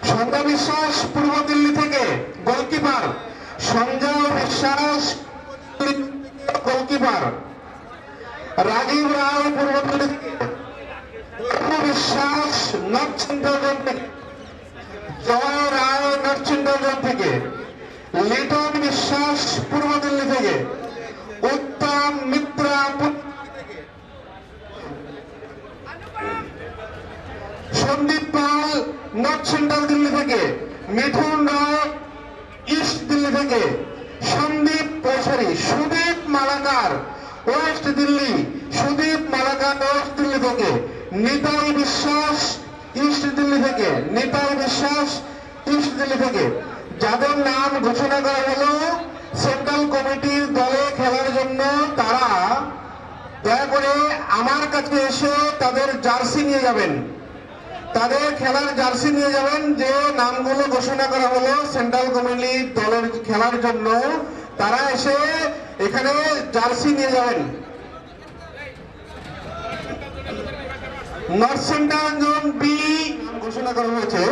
সন্ধ্যা বিশ্বাস পূর্ব দিল্লি থেকে goalkeeper, Sanjay Biswas goalkeeper, Rajib রায় পূর্ব দিল্লি থেকে, বিশ্বাস নর্থ সেন্ট্রাল জোন থেকে, জয় রায় নর্থ সেন্ট্রাল জোন থেকে, লিটন বিশ্বাস পূর্ব দিল্লি থেকে, উত্তম মিত্রা সন্দীপ পাল নর্থ সেন্ট্রাল দিল্লি থেকে, মিঠুন রায় ইস্ট দিল্লি থেকে, সন্দীপ সুদীপ মালাকার ওয়েস্ট দিল্লি, সুদীপ মালাকার ওয়েস্ট দিল্লি থেকে, নিতাই বিশ্বাস ইস্ট দিল্লি থেকে, নিতাই বিশ্বাস ইস্ট দিল্লি থেকে। যাদের নাম ঘোষণা করা হলো সেন্ট্রাল কমিটির দলে খেলার জন্য, তারা দয়া করে আমার কাছে এসে তাদের জার্সি নিয়ে যাবেন, তাদের খেলার জার্সি নিয়ে যাবেন। যে নামগুলো ঘোষণা করা হলো সেন্ট্রাল কমিটির দলের খেলার জন্য, তারা এসে এখানে জার্সি নিয়ে যাবেন। নর্থ সেন্ট্রাল জোন বি ঘোষণা করা হয়েছে।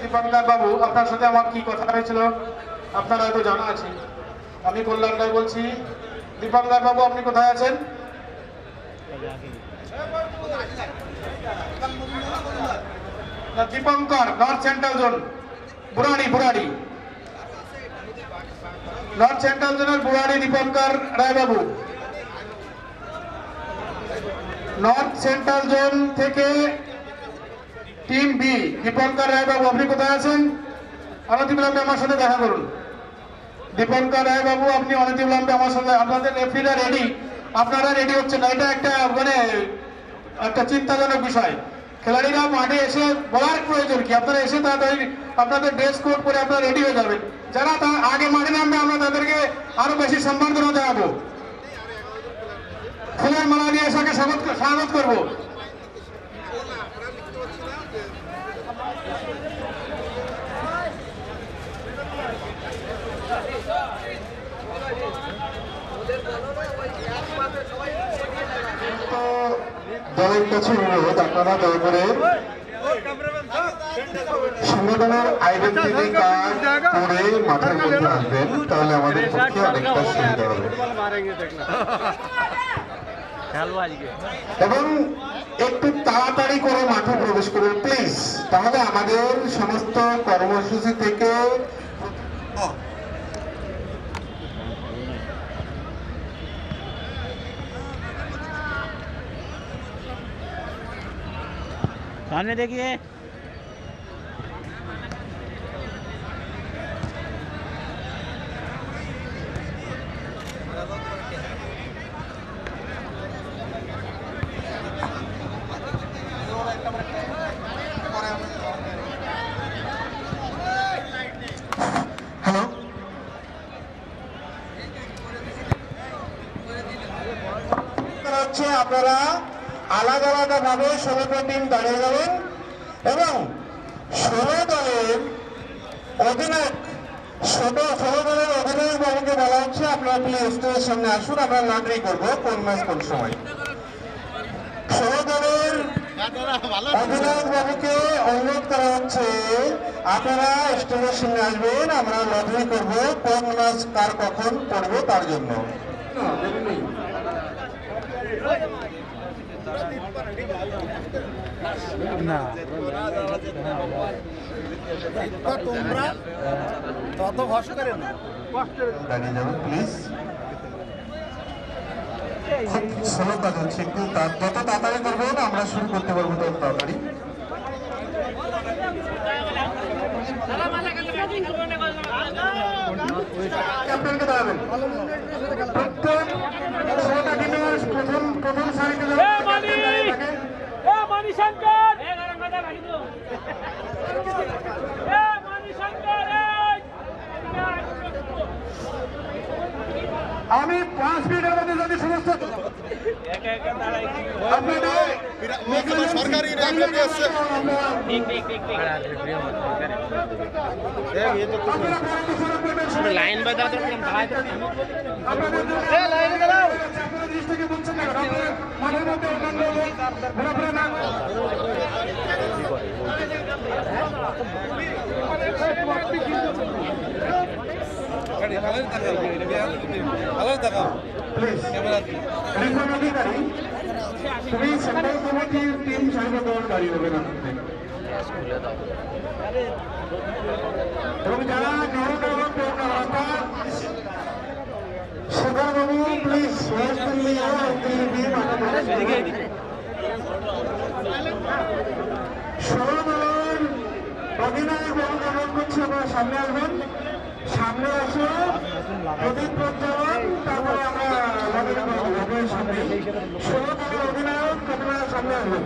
দীপঙ্কর বাবু, আপনার সাথে আমার কি কথা হয়েছিল আপনারা হয়তো জানা আছে। আমি কল্যাণ রায় বলছি। দীপঙ্কর বাবু, আপনি কোথায় আছেন? Dipankar north central zone Burari north central জোনের বুড়াড়ি দীপঙ্কর রায় বাবু। নর্থ সেন্ট্রাল জোন থেকে টিম বি দীপঙ্কর রায় বাবু, আপনি কোথায় আছেন? অনতিবিলম্বে আমার সাথে দেখা করুন। দীপঙ্কর রায় বাবু, আপনি অনতিবিলম্বে আমার সাথে, আপনাদের রেফারিরা রেডি, আপনারা রেডি হচ্ছেন না, এটা একটা একটা চিন্তাজনক বিষয়। খেলাড়িরা মাঠে এসে বলার প্রয়োজন কি? আপনারা এসে তাড়াতাড়ি আপনাদের ড্রেস কোড পরে আপনারা রেডি হয়ে যাবেন। যারা আগে মাঠে নামবে আমরা তাদেরকে আরো বেশি সম্বর্ধনা জানাবো, ফুলের মালা দিয়ে এসে স্বাগত করবো। দলের কাছে অনুরোধ, আপনারা দয়া করে সংগঠনের আইডেন্টিটি কার্ড পরে মাঠের মধ্যে আসবেন, তাহলে আমাদের পক্ষে অনেকটা সুবিধা হবে। এবং একটু তাড়াতাড়ি করে মাঠে প্রবেশ করুন প্লিজ, তাহলে আমাদের সমস্ত কর্মসূচি থেকে सामने देखिए। আপনারা আলাদা আলাদা ভাবে 16টা টিম দাঁড়িয়ে যাবেন এবং 16 দলের অধিনায়ক 16 দলের অধিনায়ক বাবুকে বলা হচ্ছে আপনারা প্লিজ স্টেজের সামনে আসুন, আমরা লটারি করবো কোন ম্যাচ কোন সময়। 16 দলের অধিনায়ক বাবুকে অনুরোধ করা হচ্ছে আপনারা স্টেজের সামনে আসবেন, আমরা লটারি করবো কোন ম্যাচ কার কখন পড়বো তার জন্য। না তোমরা তত কষ্ট করে না দাঁড়িয়ে যাবেন প্লিজ, খুব স্লো কাজ হচ্ছে, একটু যত তাড়াতাড়ি করবেন আমরা শুরু করতে পারবো তত তাড়াতাড়ি। ক্যাপ্টেনকে দাঁড়াবেন প্রত্যেক 16টা টিমের প্রথম সারিতে আমি 5 মিনিটের মধ্যে যদি সমস্ত সরকারি লাইন বাই দাও জিনিসটাকে বুঝছেন না, মাঠের মধ্যে অন্যান্য ঘোরাফেরা না প্লিজ রিপন অধিকারী তুমি সেন্ট্রাল কমিটির টিম সারিবদ্ধ দাঁড়িয়ে হবে না এবং যারা সুগারবাবু প্লিজ ওয়েস্ট দলের অধিনায়ক বাবুকে অনুরোধ করছি আপনারা সামনে আসবেন, সামনে আসে প্রদীপ প্রজ্বলন, তারপরে আমরা লটারি করবো আপনাদের সামনে। 16 দলের অধিনায়ক আপনারা সামনে আসবেন।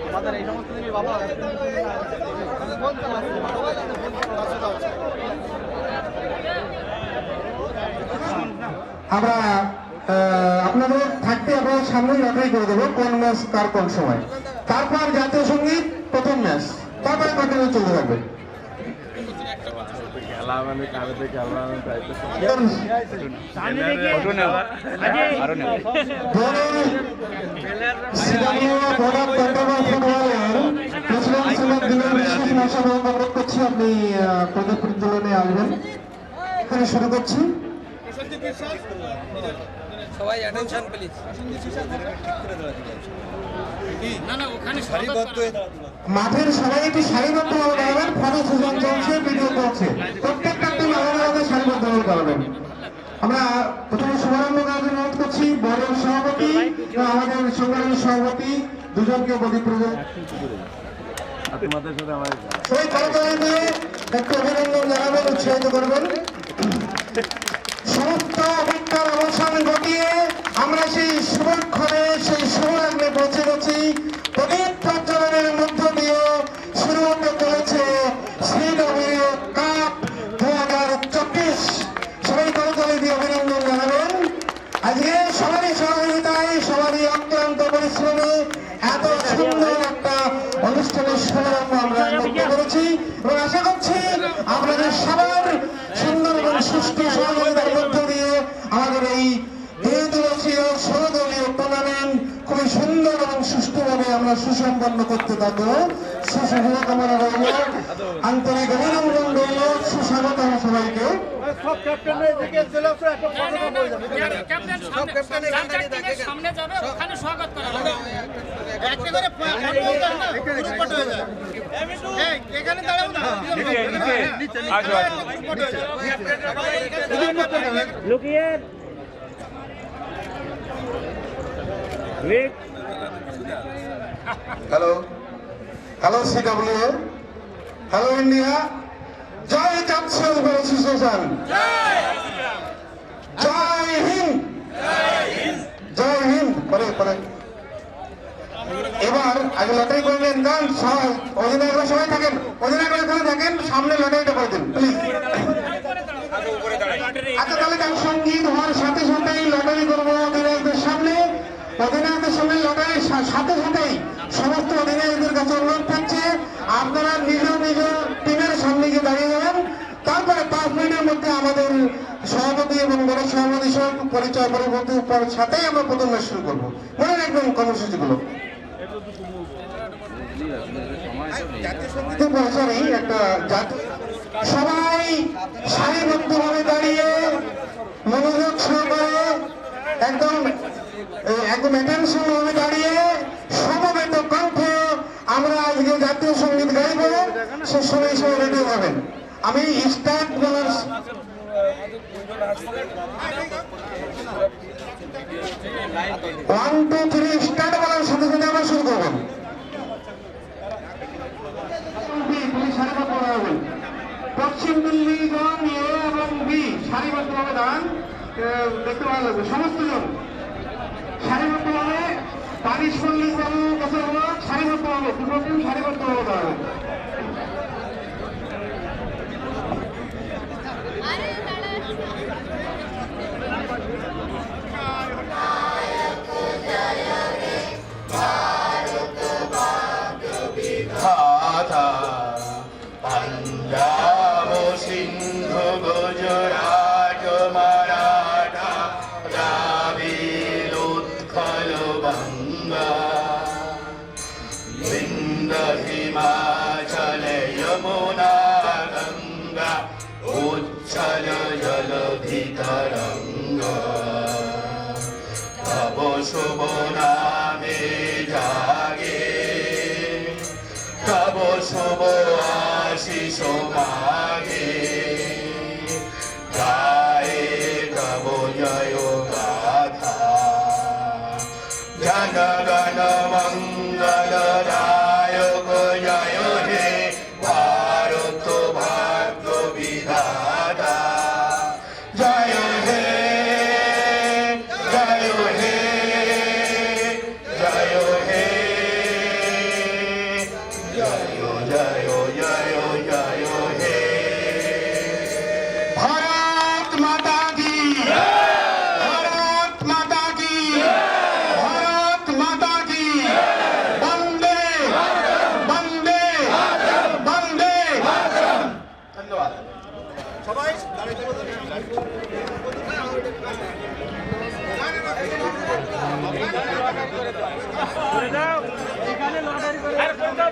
আমাদের এই সমস্ত জিনিস ভালো আছে আমরা আপনাদের থাকতে আপনার সামনে লটারি করে দেবো কোন ম্যাচ কার কোন সময়, তারপর জাতীয় সঙ্গীত প্রথম ম্যাচ, তারপরে কন্টিনিউ চলতে থাকবে। আপনি প্রদীপ প্রজ্বলনে আসবেন, এখানে শুরু করছি। সবাই অ্যাটেনশন প্লিজ মাঠের সবাই একটু সারিবদ্ধভাবে দাঁড়াবেন, ফটো সেশন চলছে, ভিডিও চলছে, প্রত্যেকটা টিম আলাদা আলাদা সারিবদ্ধভাবে দাঁড়াবেন। আমরা প্রথমে শুভারম্ভ করার জন্য অনুরোধ করছি বড় সভাপতি আমাদের সংগ্রামী সভাপতি দুজনকে প্রদীপ প্রদান সবাই করতালিতে একটু অভিনন্দন জানাবেন, উৎসাহিত করবেন। সমস্ত অভিজ্ঞতার অবসান ঘটিয়ে আমরা সেই শুভক্ষণে সেই শুভলগ্নে পৌঁছে গেছি। প্রদীপ প্রজ্বলনের মধ্য দিয়ে শুরু হতে চলেছে শ্রীনগরী কাপ 2024। সবাই করতালি দিয়ে অভিনন্দন জানাবেন। আজকে সবারই সহযোগিতায় সবারই অক্লান্ত পরিশ্রমে এত সুন্দর একটা অনুষ্ঠানের শুভারম্ভ আমরা লক্ষ্য করেছি এবং আশা করছি আপনাদের সবার সুন্দর এবং সুষ্ঠু সহযোগিতার মধ্য দিয়ে আমাদের এই 2 দিবসীয় 16 দলীয় টুর্নামেন্ট খুবই সুন্দর এবং সুষ্ঠুভাবে আমরা সুসম্পন্ন করতে থাকবো। সুশুভকামনা রইল, আন্তরিক অভিনন্দন রইল, সুস্বাগত সবাইকে। সব ক্যাপ্টেন এদিকে চলে আসো, একটা ফটো হয়ে যাবে ক্যাপ্টেন সব ক্যাপ্টেন সামনে যাবে, ওখানে স্বাগত করা হবে একটা করে গ্রুপ হয়ে যাবে। এই এখানে দাঁড়াও না, নিচে আসো লুকিয়ে hello hello CW, hello India, জয় জাতীয় অ্যাসোসিয়েশন, জয় হিন্দ, জয় হিন্দ। পরে এবার আগে লটারি করবেন। গান অধিনায়করা সবাই থাকেন, অধিনায়করা এখানে থাকেন, সামনে লটারিটা করে দিন প্লিজ। আচ্ছা তাহলে গান সঙ্গীত হওয়ার সাথে সাথেই লটারি করবো অধিনায়কদের সামনে। অধিনায়কদের সামনে লটারির সাথে সাথেই সমস্ত অধিনায়কদের কাছে অনুরোধ থাকছে আপনারা নিজ নিজ টিমের সামনে গিয়ে দাঁড়িয়ে যাবেন। তারপরে 5 মিনিটের মধ্যে আমাদের সভাপতি এবং বড় সভাপতি সহ পরিচয় পরবর্তী সাথেই আমরা প্রথম ম্যাচ শুরু করবো। মনে রাখবেন কর্মসূচিগুলো। একটা সবাই সারিবদ্ধভাবে দাঁড়িয়ে মনোযোগ সহকারে একদম অ্যাটেনশন ভাবে দাঁড়িয়ে সমবেত কণ্ঠে আমরা আজকে জাতীয় সঙ্গীত গাইব। সে সময় সময় রেডি হবেন। আমি স্টার্ট বলার 1 2 3 স্টার্ট বলার সাথে সাথে আমরা শুরু করবেন। পশ্চিম দিল্লি জন এ এবং বি সারিবদ্ধভাবে দাঁড়ান। দেখতে ভালো লাগবে। সমস্ত জন সারিবদ্ধভাবে দানিশ মল্লিক বাবুর কাছে অনুরোধ, সারিবদ্ধভাবে দুটো টিম সারিবদ্ধভাবে দাঁড়াবে। पंजाब सिंध गुजरात मराठा द्राविड उत्कल बंगा विंध्य हिमाचल यमुना गंगा उच्छल जलधि तरंगा तब शुभ नामे जागे तब शुभ आशीष मागे गाए तब जय गाथा जन गण मंगल दायक जय हे भारत भाग्य विधाता जय हे जय हे जय हे भारत माता की, भारत माता की, भारत माता की, वंदे वंदे वंदे। धन्यवाद। সবাই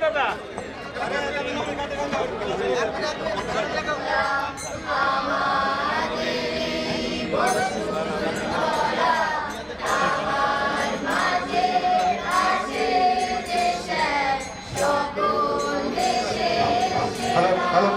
দাদা হ্যালো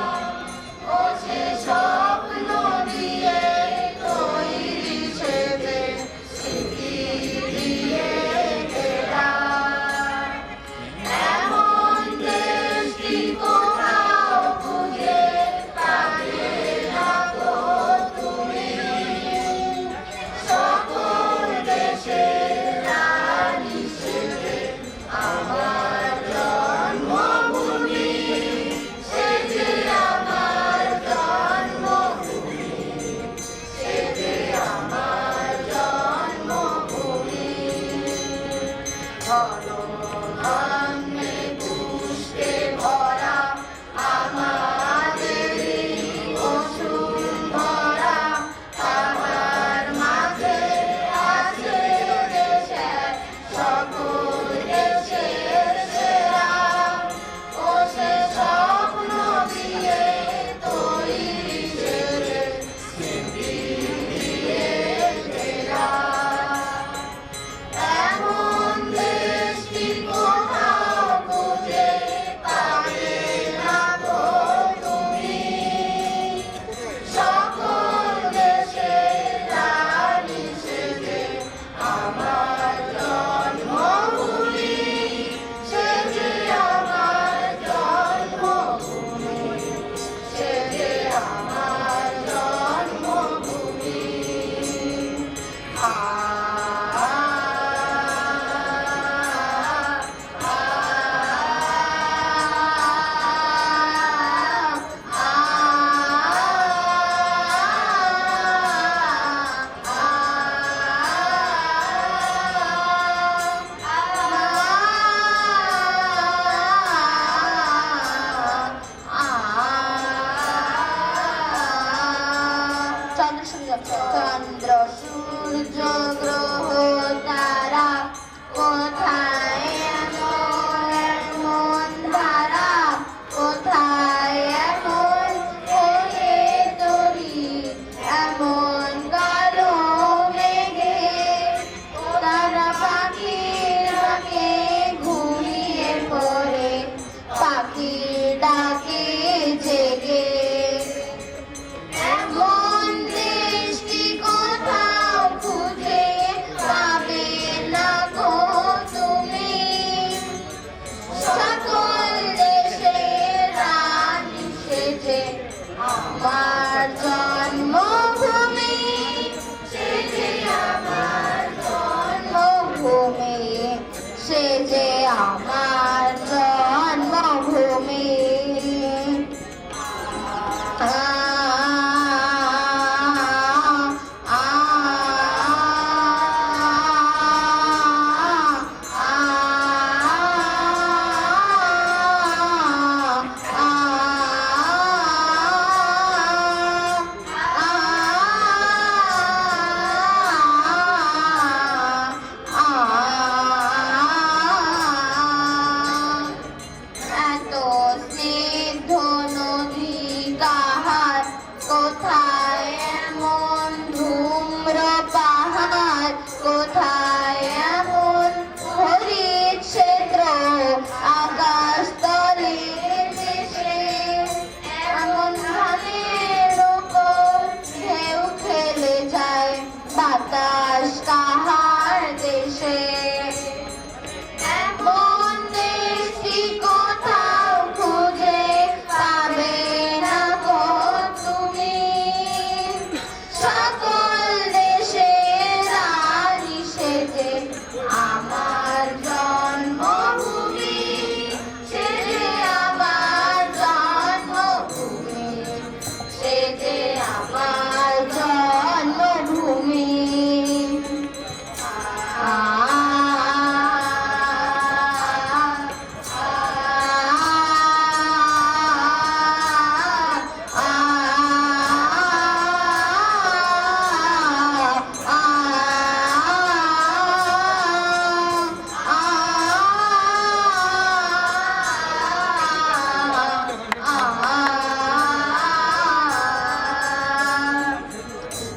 এমন দেশটি আমার জন্মভূমি এত স্নিগ্ধ নদী কাহার, কোথায় এমন ধূম্র পাহাড়, কোথায় এমন হরিত ক্ষেত্র, আকাশ তলে দেশে এমন ধানের উপর ঢেউ খেলে যায়, বাতাস কাহার দেশে। এমন দেশটি কোথাও খুঁজে পাবে না গো তুমি, সকল দেশের রানী সেজে আমার জন্মভূমি, সেজে আমার জন্মভূমি, সেজে আমার জন্মভূমি।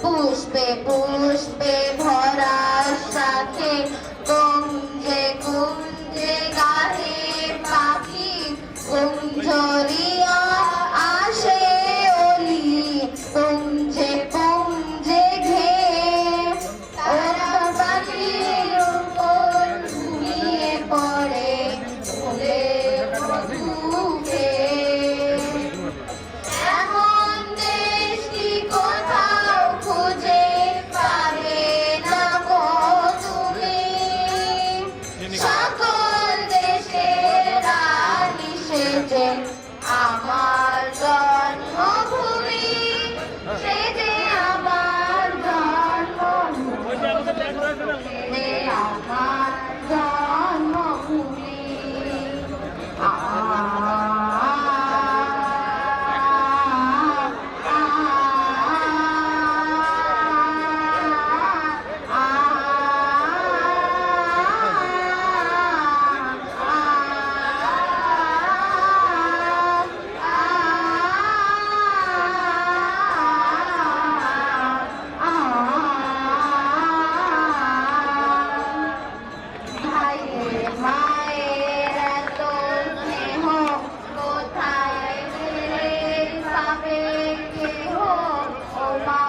পুষ্পে পুষ্পে ভরা সাথে কুঞ্জে কুঞ্জে গাহে পাখি, কুঞ্জরিয়া আসে অলি, কুঞ্জে কুঞ্জে ঘে পাখির উপর ঘুমিয়ে পড়ে ফুলের মধুকে। এমন দেশটি কোথাও খুঁজে পাবে না গো তুমি, সকল দেশের রানী সেজে আমার জন্মভূমি, সেজে আমার জন্মভূমি, সেজে আমার জন্মভূমি। ভাইয়ের মায়ের এত স্নেহ, কোথায় গেলে পাবে কেহ, ও মা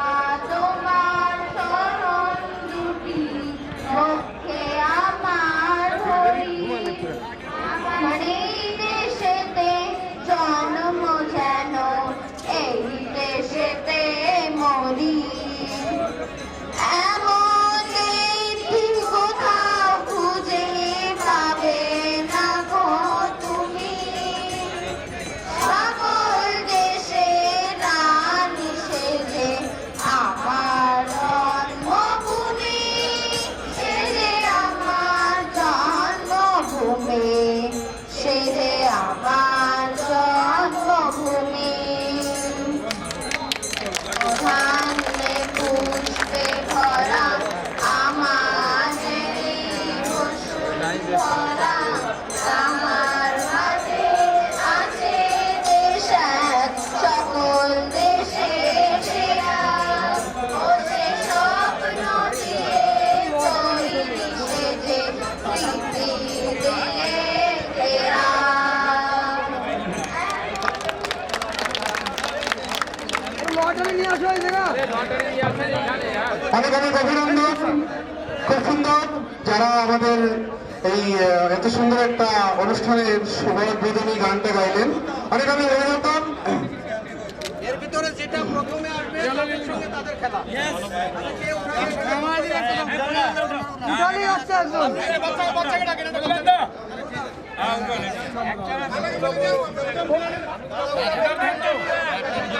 তোমার চরণ দুটি বক্ষে আমার ধরি, আমার এই দেশেতে জন্ম যেন এই দেশেতে মরি। এমন দেশটি কোথাও খুঁজে পাবে না গো তুমি, সকল দেশের রানী সেজে আমার জন্মভূমি, সেজে আমার জন্মভূমি, সেজে আমার জন্মভূমি। ধানে পুষ্পে ভরা আমার ভরা, আমার মাঝে আছে দেশ এক, সকল দেশে সেরা, ও সে স্বপ্ন দিয়ে তৈরি সেজে স্মৃতি দিয়ে ঘেরা। অনেক অনেক অভিনন্দন, খুব সুন্দর যারা আমাদের এই এত সুন্দর একটা অনুষ্ঠানের শুভোদ্বোধনী গানটা গাইলেন, অনেক অনেক অভিনন্দন। এর ভিতরে যেটা প্রথমে আসবে তাদের সঙ্গে তাদের খেলা। আমাদের একটা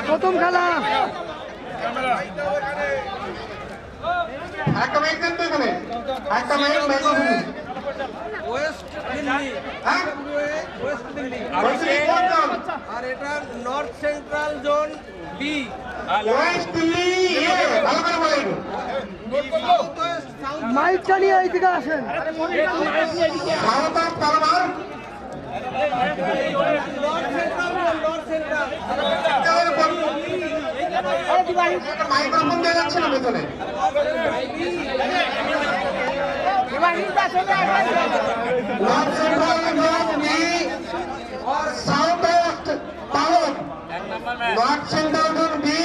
প্রথম খেলা একটা মাইক দেন তো এখানে, একটা মাইক্রোফোন। ওয়েস্ট দিল্লি, হ্যাঁ? ওয়েস্ট দিল্লি। বলছি কোন দল? আর এটা north central zone B. West Delhi A, ভালো করে বলেন। সাউথ ওয়েস্ট, সাউথ মাইকটা নিয়ে এইদিকে আসেন। সাউথ অফ তালমার, north central zone, north central. একটা মাইক্রোফোন দিয়ে যাচ্ছে না ভেতরে। নর্থ সেন্ট্রাল জোন বি और south west Palam, north central zone B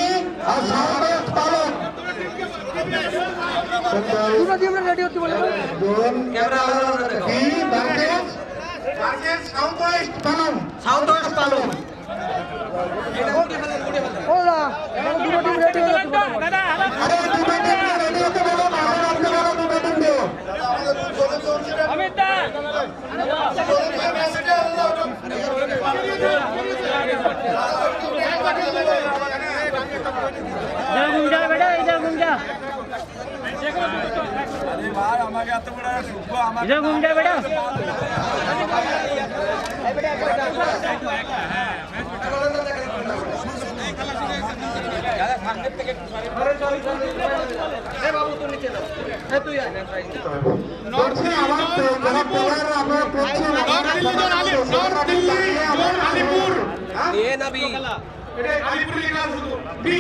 और साउथ वेस्ट पालन। দুটো টিম রেডি হতে বলে zone B versus south west Palam, south west Palam. ওরা দুটো টিম রেডি হতে বলে अरे दुबे टीम रेडी होते बोलो, मारो आपके बोलो दुबे टीम दो। इधर घूम जा बेटा, इधर घूम जा, इधर घूम जा बेटा। বলছি আমার যারা প্লেয়ার আপনারা করছেন, north Delhi zone Alipur, A না বি। এটা আলিপুর লেখা শুধু B,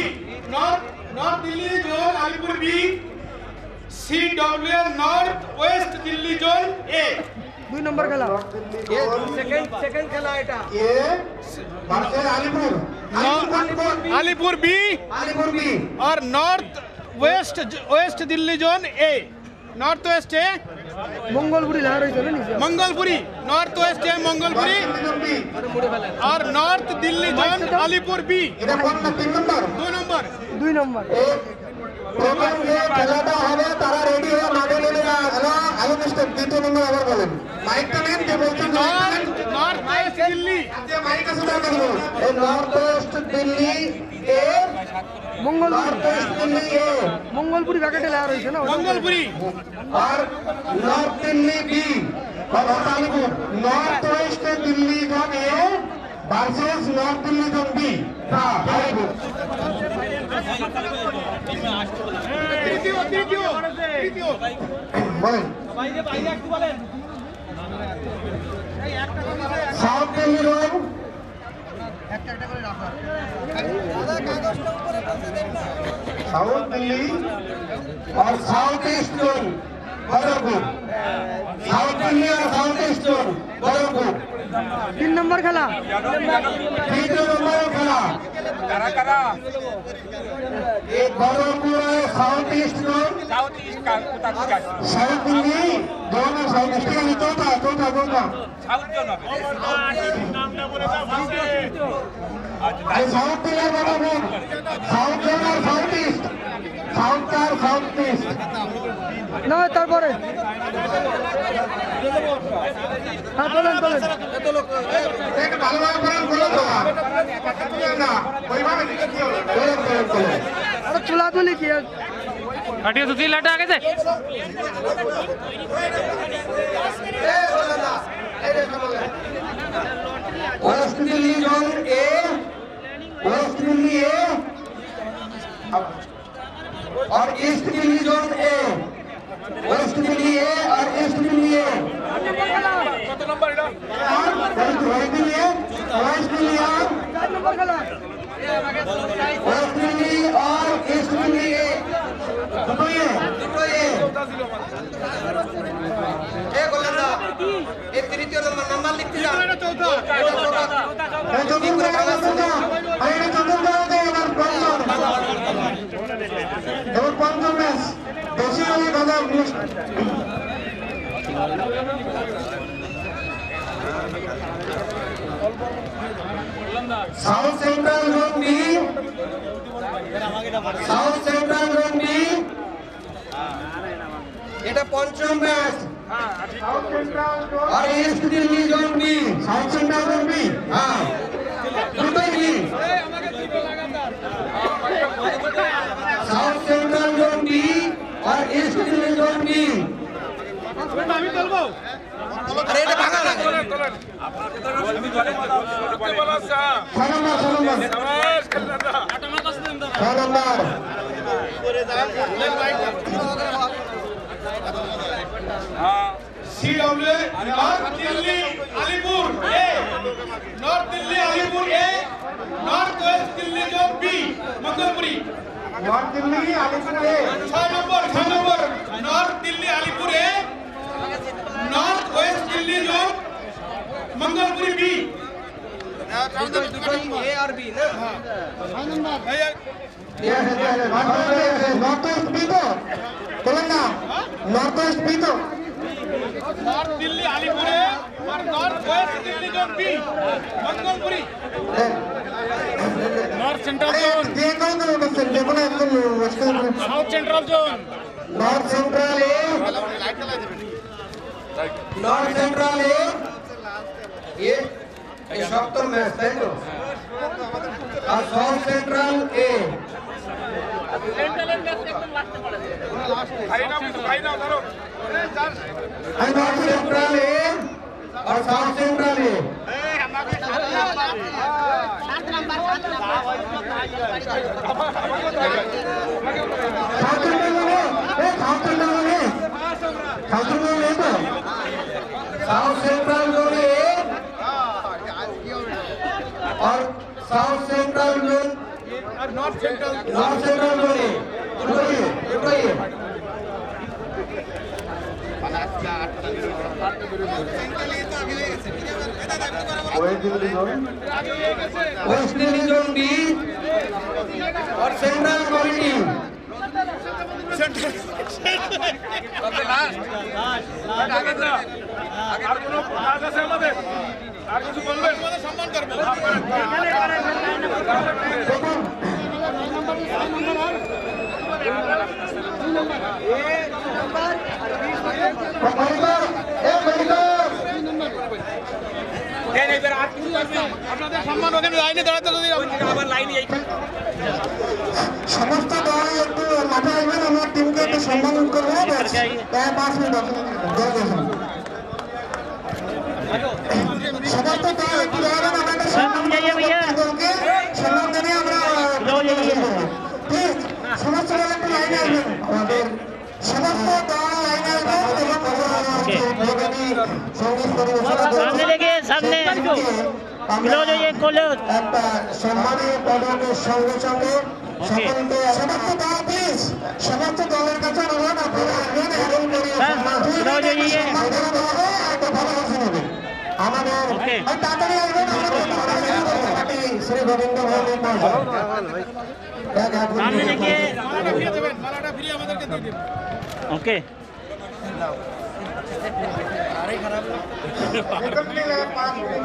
north Delhi zone Alipur B, CW north west Delhi zone A. 2 নম্বর খেলা এ সেকেন্ড খেলা এটা। A versus Alipur, Alipur B Alipur B और north west Delhi zone A. North west है মঙ্গলপুরি লহর হইছে না নিচে मंगलपुरी, नॉर्थ वेस्ट है मंगलपुरी বি। और north Delhi zone Alipur B. এটা কোন না 3 নম্বর? 2 नंबर। 2 নম্বর প্রথম যে খেলাটা হবে তারা রেডি হয়ে মাঠে নেমে যান। হ্যালো আলু মিস্টার, দ্বিতীয় নম্বর আবার বলেন, মাইকটা নেন, যে বলছেন नॉर्थ वेस्ट दिल्ली, মাইক আছে না কেন? এই north west Delhi A, Mangolpuri north west Delhi A Mangolpuri ব্যাকেটে লহর হইছে না मंगलपुरी। और नॉर्थ दिल्ली बी और Alipur. North west Delhi zone A versus north Delhi zone B. हाँ अलीपुर बोलें south Delhi zone south Delhi और south east zone Badarpur. South Delhi और साउथ ईस्ट जोन बदरपुर। 3 নম্বর খেলা तृतीय नंबर खेला एक बदरपुर है, south east zone, south Delhi दोनों साउथ ईस्ट का चौथा चौथा चौथा south Delhi Badarpur, south zone और साउथ ईस्ट, साउथ का और साउथ ईस्ट। না তারপরে হ্যাঁ বলেন বলেন एक ভালোভাবে বলেন, বলেন তো না ওইভাবে বলেন বলেন বলেন। আরে তুলাতুলি কি हटियो तो तीन लटा आगे से। West Delhi zone A, west Delhi A और east Delhi zone A, west Delhi A और east Delhi A. West Delhi A, west Delhi और 4 নম্বর খেলা वेस्ट दिल्ली और ईस्ट दिल्ली ए। দুটো এ, দুটো এ। এ গোলন্দা, এ তৃতীয় নাম্বার লিখতে যান। এই চতুর্থ খেলা চলছে। আরে এটা চতুর্থ খেলাতে এবার পঞ্চম। এবার পঞ্চম ম্যাচ। বেশি হলে কথা south central zone B, south central zone B এটা পঞ্চম मैच और east Delhi zone B south central zone B हाँ Dubai B south central zone B और ईस्ट दिल्ली जोन बी अरे এটা ভাঙা লাগে 6 নম্বর CW north Delhi Alipur A north Delhi Alipur A north west Delhi zone B Mangolpuri north Delhi Alipur A 6 नंबर north Delhi Alipur A north west Delhi zone Mangolpuri B A और B ना नॉर्थ वेस्ट बी तो तेलंगाना नॉर्थ वेस्ट बी तो नॉर्थ दिल्ली अलीपुर ए और north west Delhi zone B Mangolpuri north central zone देखो ना एकदम मुश्किल south central zone north central A north central A ये सब तो मैच है तो और south central A north central A और south central A south central A तो साउथ सेंट्रल जोन ए और south central zone north central zone ए रुकिए वेस्ट दिल्ली जोन बी और सेंट्रल कमिटी সম্মান করবো আপনাদের সম্মান ওখানে লাইনে দাঁড়াতে যদি আবার লাইনে সমস্ত দল একটু মাঠে আসবেন আমার টিমকে একটু সম্মান করবো 5 মিনিট সমস্ত দল একটু দাঁড়াবেন আমাদের সম্মান জানিয়ে আমরা প্লিজ সমস্ত দল একটু লাইনে আসবেন আমাদের সমস্ত দল লাইনে আসবেন এবং সঙ্গীত পরিবেশনা सामने क्लोज होइए क्लोज একটা সম্মানীয় পদকের সঙ্গে সঙ্গে সকলকে সমস্ত দল প্লিজ সমস্ত দলের কাছে অনুরোধ আপনারা আসবেন এবং ক্লোজ होइए একটা ভালোবাসা নেবেন আমাদের তাড়াতাড়ি আসবেন আমাদের শ্রী গোবিন্দ ভৌমিক सामने देखिए মালাটা ফ্রি আমাদেরকে দিয়ে দিন ओके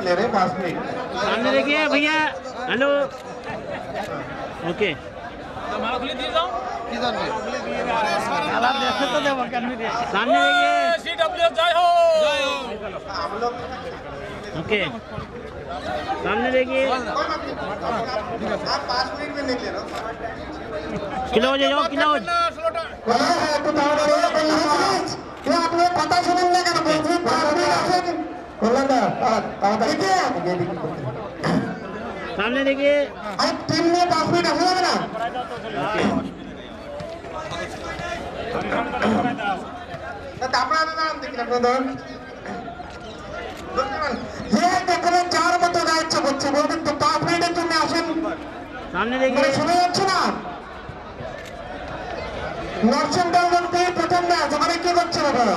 ले रहे 5 मिनट सामने देखिए भैया हेलो ओके মালা খুলে দিয়ে যাও কি জানবে सामने देखिए सीडब्ल्यू जय हो ओके सामने देखिए आप 5 मिनट में निकले ना क्लोज हो जाओ क्लोज একটু তাড়াতাড়ি आप लोग पता सुनें ना কেন বলছি 5 মিনিট আসেন বললাম না তাড়াতাড়ি सामने देखिए আর টিম নিয়ে 5 মিনিট আসা যাবে না আপনারা দাঁড়ান দেখি আপনাদের যে যেখানে যার মতো যা ইচ্ছা করছে বলবেন তো 5 মিনিটের জন্য আসেন सामने মানে देखिए শোনা যাচ্ছে না নর্থ সেন্ট্রাল বলতে প্রথম ম্যাচ ওখানে কি করছেন আপনারা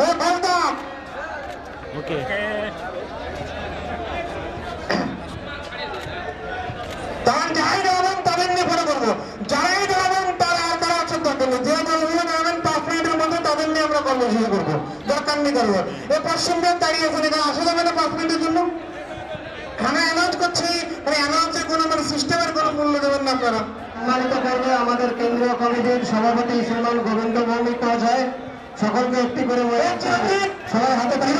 ও বলতা ओके তার যাই দাঁড়াবেন তাদের নিয়ে ফলো করবো যারাই দাঁড়াবেন তারা আছেন তাদের নিয়ে যে দলগুলো দাঁড়াবেন 5 মিনিটের মধ্যে তাদের নিয়ে আমরা কর্মসূচি করবো দরকার নেই করবো এ পশ্চিম দিক দাঁড়িয়ে আছেন এখানে আসা যাবে না 5 মিনিটের জন্য খানা অ্যানাউন্স করছি মানে অ্যানাউন্সের কোনো আমার সিস্টেমের কোনো মূল্য দেবেন না আপনারা সম্মানিত করবে আমাদের কেন্দ্রীয় কমিটির সভাপতি শ্রীমান গোবিন্দ ভৌমিক মহাশয় সকলকে একটি করে বলে সবাই হাতে তালি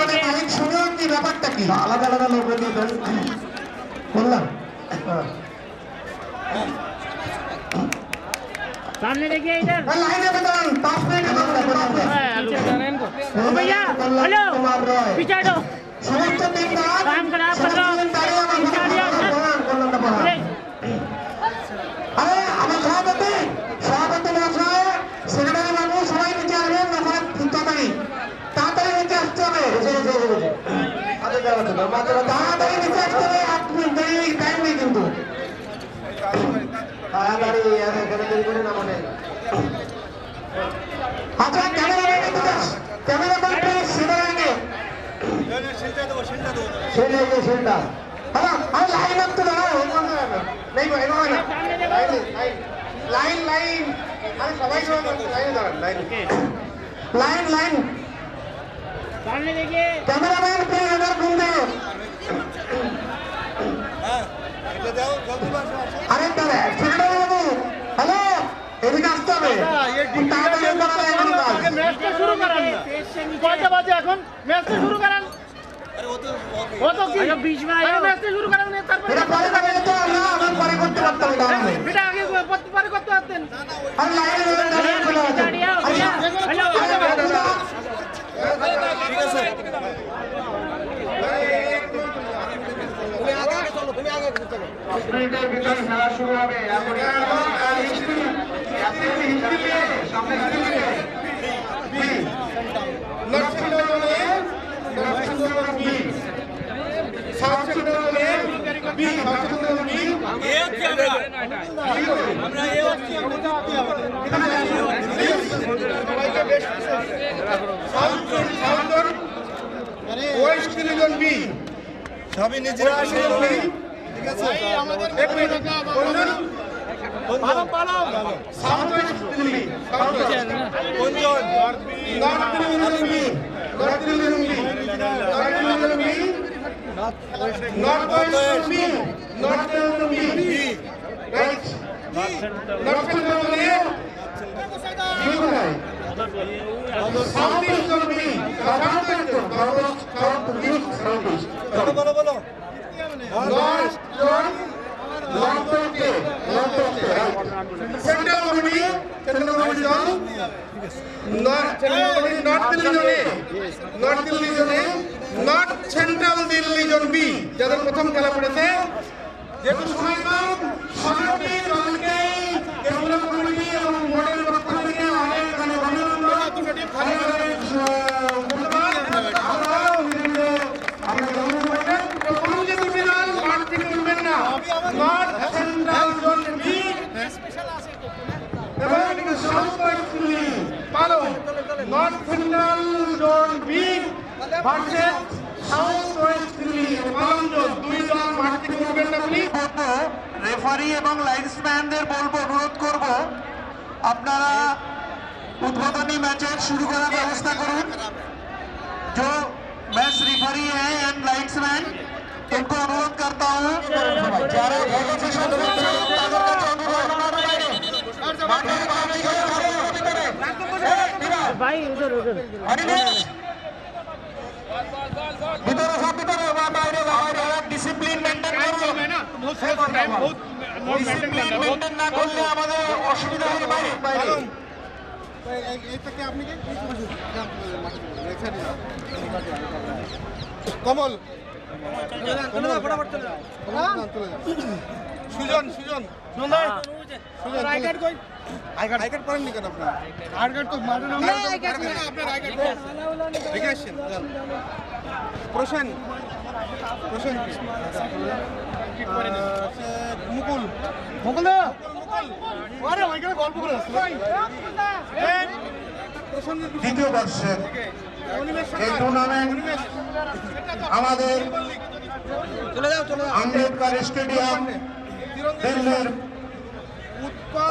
মাইক শুনেও কি ব্যাপারটা কি? আলাদা আলাদা লোক নিয়ে বললাম सामने देखिए इधर লাইনে বেতন 5 মিনিট ओ भैया हेलो पीछे हटो সমস্ত টিমরা काम करा पकड़ो पीछे हट जाओ अरे আরে আমার সভাপতি মহাশয় সেক্রেটারি বাবু সবাই নিচে আসবেন তাড়াতাড়ি তাড়াতাড়ি নিচে আসতে হবে তাড়াতাড়ি নিচে আসতে হবে 8 মিনিট টাইম নেই কিন্তু তাড়াতাড়ি করে না মনে আচ্ছা ক্যামেরাম্যান প্লিজ সিধা লাইনে সেটা হ্যাঁ আর লাইন আপ তো দাও नहीं भाई ना लाइन लाइन अरे सबाई लाइन लाइन सामने देखिए कैमरामैन प्लीज इधर घूम दो अरे सेक्रेटरी बाबू हेलो এদিকে আসতে হবে তাড়াতাড়ি করা লাগবে কাজ ম্যাচটা শুরু করান না কয়টা বাজে এখন ম্যাচটা শুরু করান ও তো কি बीच में आया ম্যাচটা শুরু করান তারপরে এটা পরে করে তো না আমার পরে করতে পারতাম তাহলে এটা আগে পরে করতে পারতেন আর লাইনে খোলা আছে हेलो ঠিক আছে মিনিটের ভিতর খেলা শুরু হবে এখন আর হিস্ট্রি সামনে ওয়েস্ট ডিভিশন বি সবই নিজেরা আসে ঠিক আছে এক মিনিট পালাম সাউথ ওয়েস্ট দিল্লি কোনজন north division B north division B north west B north division B right north division B south east B south east বলো North zone, north central committee zone, north Delhi zone, north central Delhi zone B, যাদের প্রথম খেলা পড়েছে যেহেতু সময় কম সবাইকে দলকে কেন্দ্রীয় কমিটি এবং বোর্ডের পক্ষ থেকে অনেক North Central Zone B এবং South West Delhi পালো North Central Zone B versus South West Delhi পালন জোন দুই দল মাঠ থেকে উঠবেন না প্লিজ রেফারি এবং লাইন্সম্যানদের বলবো অনুরোধ করব আপনারা উদ্বোধনী ম্যাচের শুরু করার ব্যবস্থা করুন जो मैच रेफरी है एंड लाइन्समैन उनको अनुरोध करता हूँ भाई उधर उधर ডিসিপ্লিন মেনটেন না করলে আমাদের অসুবিধা হবে বাইরে কমল সুজন আই কার্ড করেননি কেন আপনার আই কার্ড তো মাঠে নাম আপনার আই কার্ড দেখে আসছেন প্রশান্ত মুকুল দা আরে ওইখানে গল্প করে দ্বিতীয় বর্ষের এই টুর্নামেন্ট আমাদের আম্বেদকর স্টেডিয়াম দিল্লির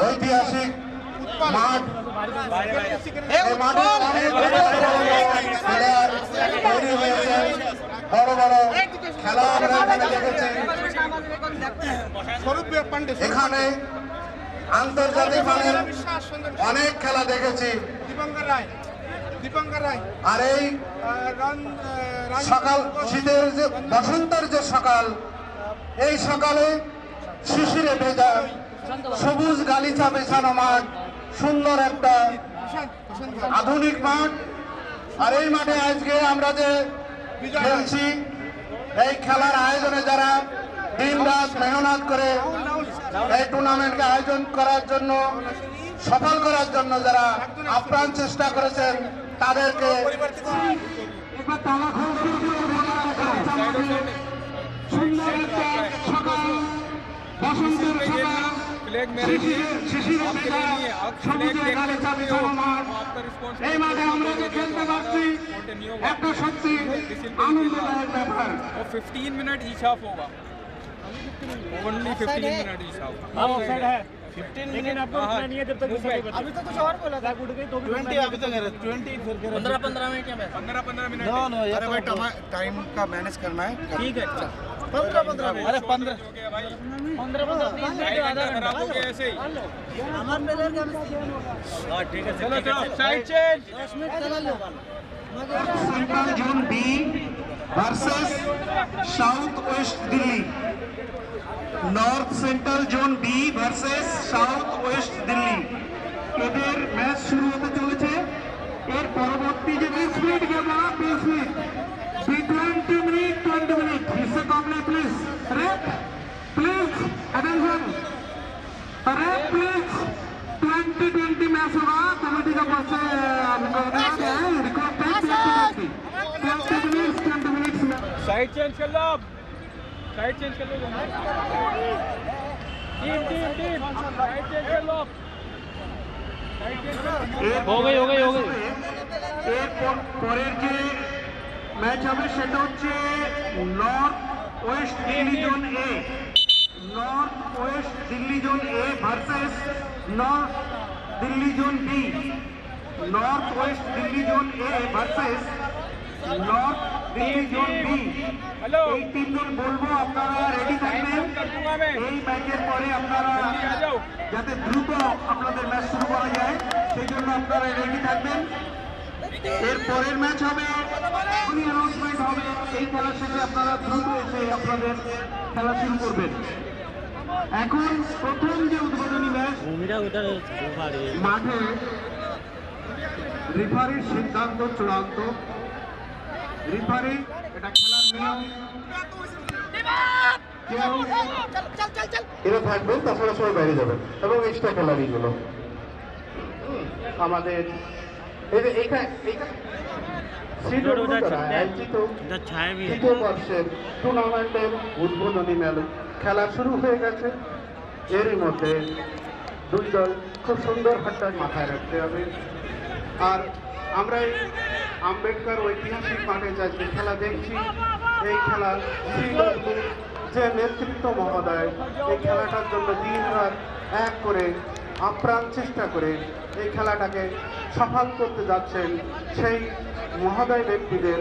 ঐতিহাসিক মাঠ এই মাঠে অনেক প্লেয়ার তৈরি হয়েছে বড় বড় খেলা আপনারা দেখেছেন এখানে আন্তর্জাতিক মানের অনেক খেলা দেখেছি। দীপঙ্কর রায় আর এই সকাল শীতের যে বসন্তের যে সকাল, এই সকালে শিশিরে ভেজা সবুজ গালিচা বেছানো মাঠ, সুন্দর একটা আধুনিক মাঠ। আর এই মাঠে আজকে আমরা যে খেলছি, এই খেলার আয়োজনে যারা দিন রাত মেহনত করে এই টুর্নামেন্টকে আয়োজন করার জন্য, সফল করার জন্য যারা আপ্রাণ চেষ্টা করেছেন, তাদেরকে সুন্দর একটা সকাল, বসন্তের সকাল, শিশিরে ভেজা সবুজে গালিচা বিছানো মাঠ। এই মাঠে আমরা যে খেলতে পারছি, একটা সত্যি আনন্দদায়ক ব্যাপার। 15 मिनट ईच हाफ होगा, ओनली 15 मिनट ईच हाफ। हाँ ऑफसाइड है 15 मिनट आपको रुकना नहीं है जब तक अभी तो कुछ और बोला था उड़ गई तो 20 अभी तक 20 फिर 15 मिनट क्या 15 मिनट। नो नो यार भाई टाइम का मैनेज करना है। ठीक है 15 मिनट अरे 15 मिनट आधा खराब हो गया ऐसे ही। हमारे प्लेयर का हां ठीक है चलो चलो साइड चेंज। 10 मिनट चला लो। Central zone B versus south west Delhi. North central zone B versus south west Delhi, এদের ম্যাচ শুরু হতে চলেছে। এর পরবর্তী যে 20 মিনিট গেম, 20 মিনিট, 20 মিনিট হিসে complete please. Rep please attention, rep please. 2020 match होगा, कमेटी का पास से रिकॉर्ड टाइम 20 मिनट्स में। साइड चेंज कर लो, साइड चेंज कर लो, टीम साइड चेंज कर लो। हो गई এর পরের যে ম্যাচ হবে সেটা হচ্ছে north west Delhi zone A, north west Delhi zone A versus north Delhi zone B. North west Delhi zone A versus north Delhi zone B. এই তিনজন বলবো আপনারা রেডি থাকবেন। এই ম্যাচের পরে আপনারা যাতে দ্রুত আপনাদের ম্যাচ শুরু করা যায়, সেই জন্য আপনারা রেডি থাকবেন। এর পরের ম্যাচ হবে, অ্যানাউন্সমেন্ট হবে। এই খেলার শেষে আপনারা দ্রুত এসে আপনাদের খেলা শুরু করবেন। এখন প্রথম যে উদ্বোধনী ম্যাচ, মাঠে রেফারির সিদ্ধান্ত চূড়ান্ত। রেফারি এটা খেলার নিয়ম, এরা থাকবেন, তাছাড়া সবাই বাইরে যাবেন এবং এক্সট্রা খেলারিগুলো আমাদের তৃতীয় বর্ষের টুর্নামেন্টের উদ্বোধনী মেলা খেলা শুরু হয়ে গেছে। এরই মধ্যে দুই দল খুব সুন্দর হাতটা মাথায় রাখতে হবে। আর আমরা এই আম্বেদকর ঐতিহাসিক মাঠে আজকে খেলা দেখছি। এই খেলা যে নেতৃত্ব মহোদয় এই খেলাটার জন্য দিন রাত এক করে আপ্রাণ চেষ্টা করে এই খেলাটাকে সফল করতে যাচ্ছেন, সেই মহোদয় ব্যক্তিদের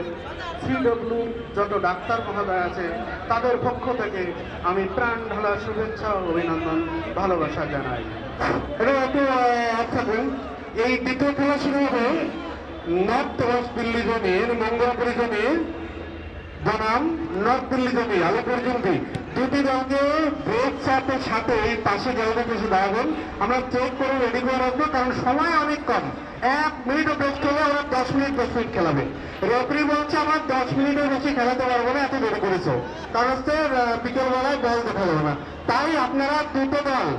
সিডব্লিউ যত ডাক্তার মহোদয় আছে তাদের পক্ষ থেকে আমি প্রাণ ঢালা শুভেচ্ছা ও অভিনন্দন ভালোবাসা জানাই। এটা একটু থাকুন। এই দ্বিতীয় খেলা শুরু হবে নর্থ ওয়েস্ট দিল্লি জোনের মঙ্গলপুরি জোনে বনাম নর্থ দিল্লি জমি আলিপুর জমি। দুটি দলকে ব্রেক চাপের সাথে এই পাশে জায়গা কিছু দাঁড়াবেন। আমরা চেক করে রেডি করে রাখবো, কারণ সময় অনেক কম। 1 মিনিটও বেস্ট হলে আমরা 10 মিনিট খেলাবে। রেফারি বলছে আমার 10 মিনিটের বেশি খেলাতে পারবো না, এত দেরি করেছে, কারণ হচ্ছে বিকেলবেলায় বল দেখা যাবে না। তাই আপনারা দুটো দল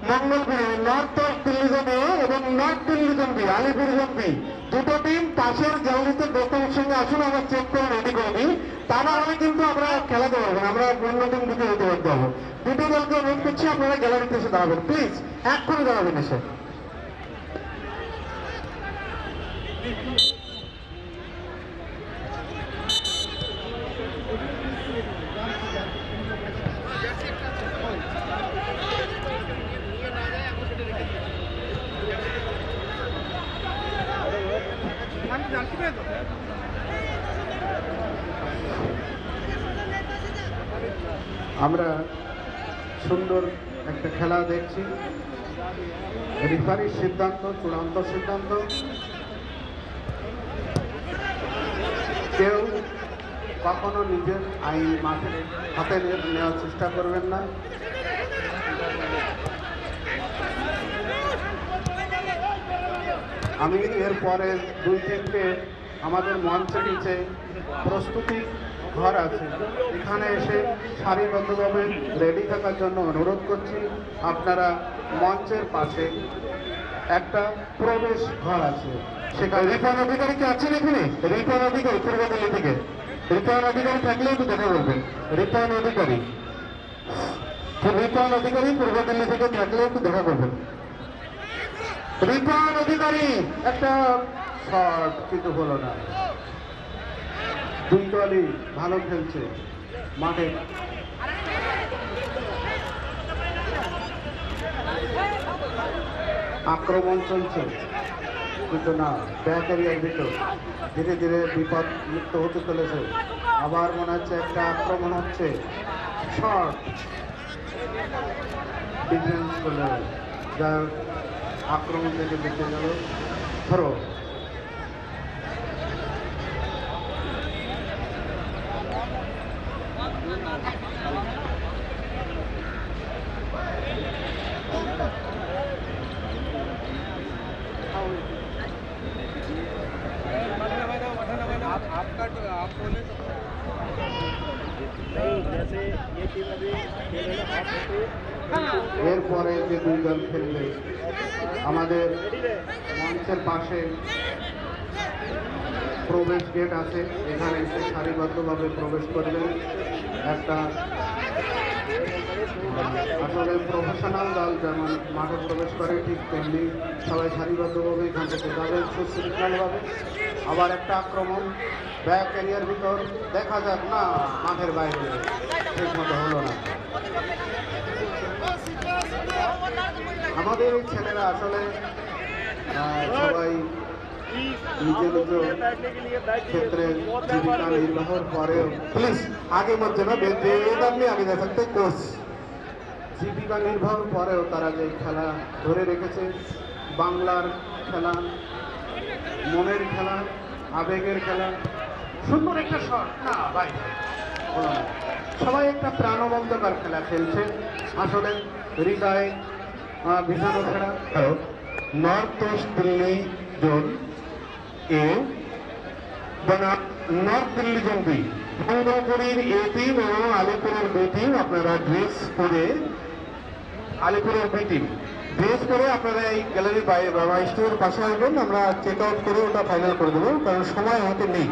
মঙ্গলপুরে নর্থ ওয়েস্ট দিল্লি জমি এবং নর্থ দিল্লি জমি আলিপুর জমি, দুটো টিম পাশের গ্যালারিতে দোকানের সঙ্গে আসুন, আমরা চেক করে রেডি করে দিই। তা না হলে কিন্তু আমরা খেলাতে পারবো না, আমরা অন্য টিম দিকে যেতে পারতে হবো। দুটো দলকে অনুরোধ করছি আপনারা গ্যালারিতে এসে দাঁড়াবেন, প্লিজ এক্ষুনি দাঁড়াবেন এসে। আমরা সুন্দর একটা খেলা দেখছি। রেফারির সিদ্ধান্ত চূড়ান্ত সিদ্ধান্ত। কেউ কখনো নিজের আইন মাঠে হাতে নেওয়ার চেষ্টা করবেন না। আমি এরপরে দুই টিমকে আমাদের মঞ্চে নিচে প্রস্তুতি ঘর আছে, এখানে এসে সারিবদ্ধভাবে রেডি থাকার জন্য অনুরোধ করছি। আপনারা মঞ্চের পাশে একটা প্রবেশ ঘর আছে, সেখানে রিপন অধিকারী কি আছেন এখানে? রিপন অধিকারী পূর্ব দিল্লি থেকে, রিপন অধিকারী থাকলে একটু দেখা করবেন। রিপন অধিকারী পূর্ব দিল্লি থেকে থাকলে একটু দেখা করবেন। রিপন অধিকারী একটা শট কিন্তু হলো না। দুই দলই ভালো খেলছে মাঠে। আক্রমণ চলছে কিন্তু না, ব্যাক এরিয়ার ভিতর ধীরে ধীরে বিপদ মুক্ত হতে চলেছে। আবার মনে হচ্ছে একটা আক্রমণ হচ্ছে, শট ডিফেন্স করলে যা আক্রমণ থেকে বেঁচে গেল। ধরো এরপরে যে দুই দল খেলবে, আমাদের মঞ্চের পাশে প্রবেশ গেট আছে, এখানে এসে সারিবদ্ধভাবে প্রবেশ করবে। একটা আসলে প্রফেশনাল দল যেমন মাঠে প্রবেশ করে ঠিক তেমনি সবাই সারিবদ্ধভাবে এখান থেকে যাবে সুশৃঙ্খলভাবে। আবার একটা আক্রমণ ব্যাক এরিয়ার ভিতর, দেখা যাক না মাঠের বাইরে ঠিক মতো হলো না। আমাদের এই ছেলেরা আসলে সবাই নিজের নিজ ক্ষেত্রে জীবিকা নির্বাহের পরেও प्लीज आगे मत जाना, बेदम में आगे जा सकते कोच। জীবিকা নির্বাহের পরেও তারা যে খেলা ধরে রেখেছে, বাংলার খেলা, মনের খেলা, আবেগের খেলা। সুন্দর একটা শট না ভাই, হলো না। সবাই একটা প্রাণবন্তকার খেলা খেলছে, আসলে হৃদয় ভিজানো খেলা। Hello north east Delhi zone ए बना नॉर्थ दिल्ली जोन बी মঙ্গলপুরের এ টিম এবং আলিপুরের বি টিম আপনারা ড্রেস পরে, আলিপুরের বি টিম ড্রেস পরে আপনারা এই গ্যালারি বাইরে বাবা স্টোরের পাশে আসবেন। আমরা চেক আউট করে ওটা ফাইনাল করে দেবো, কারণ সময় হতে নেই।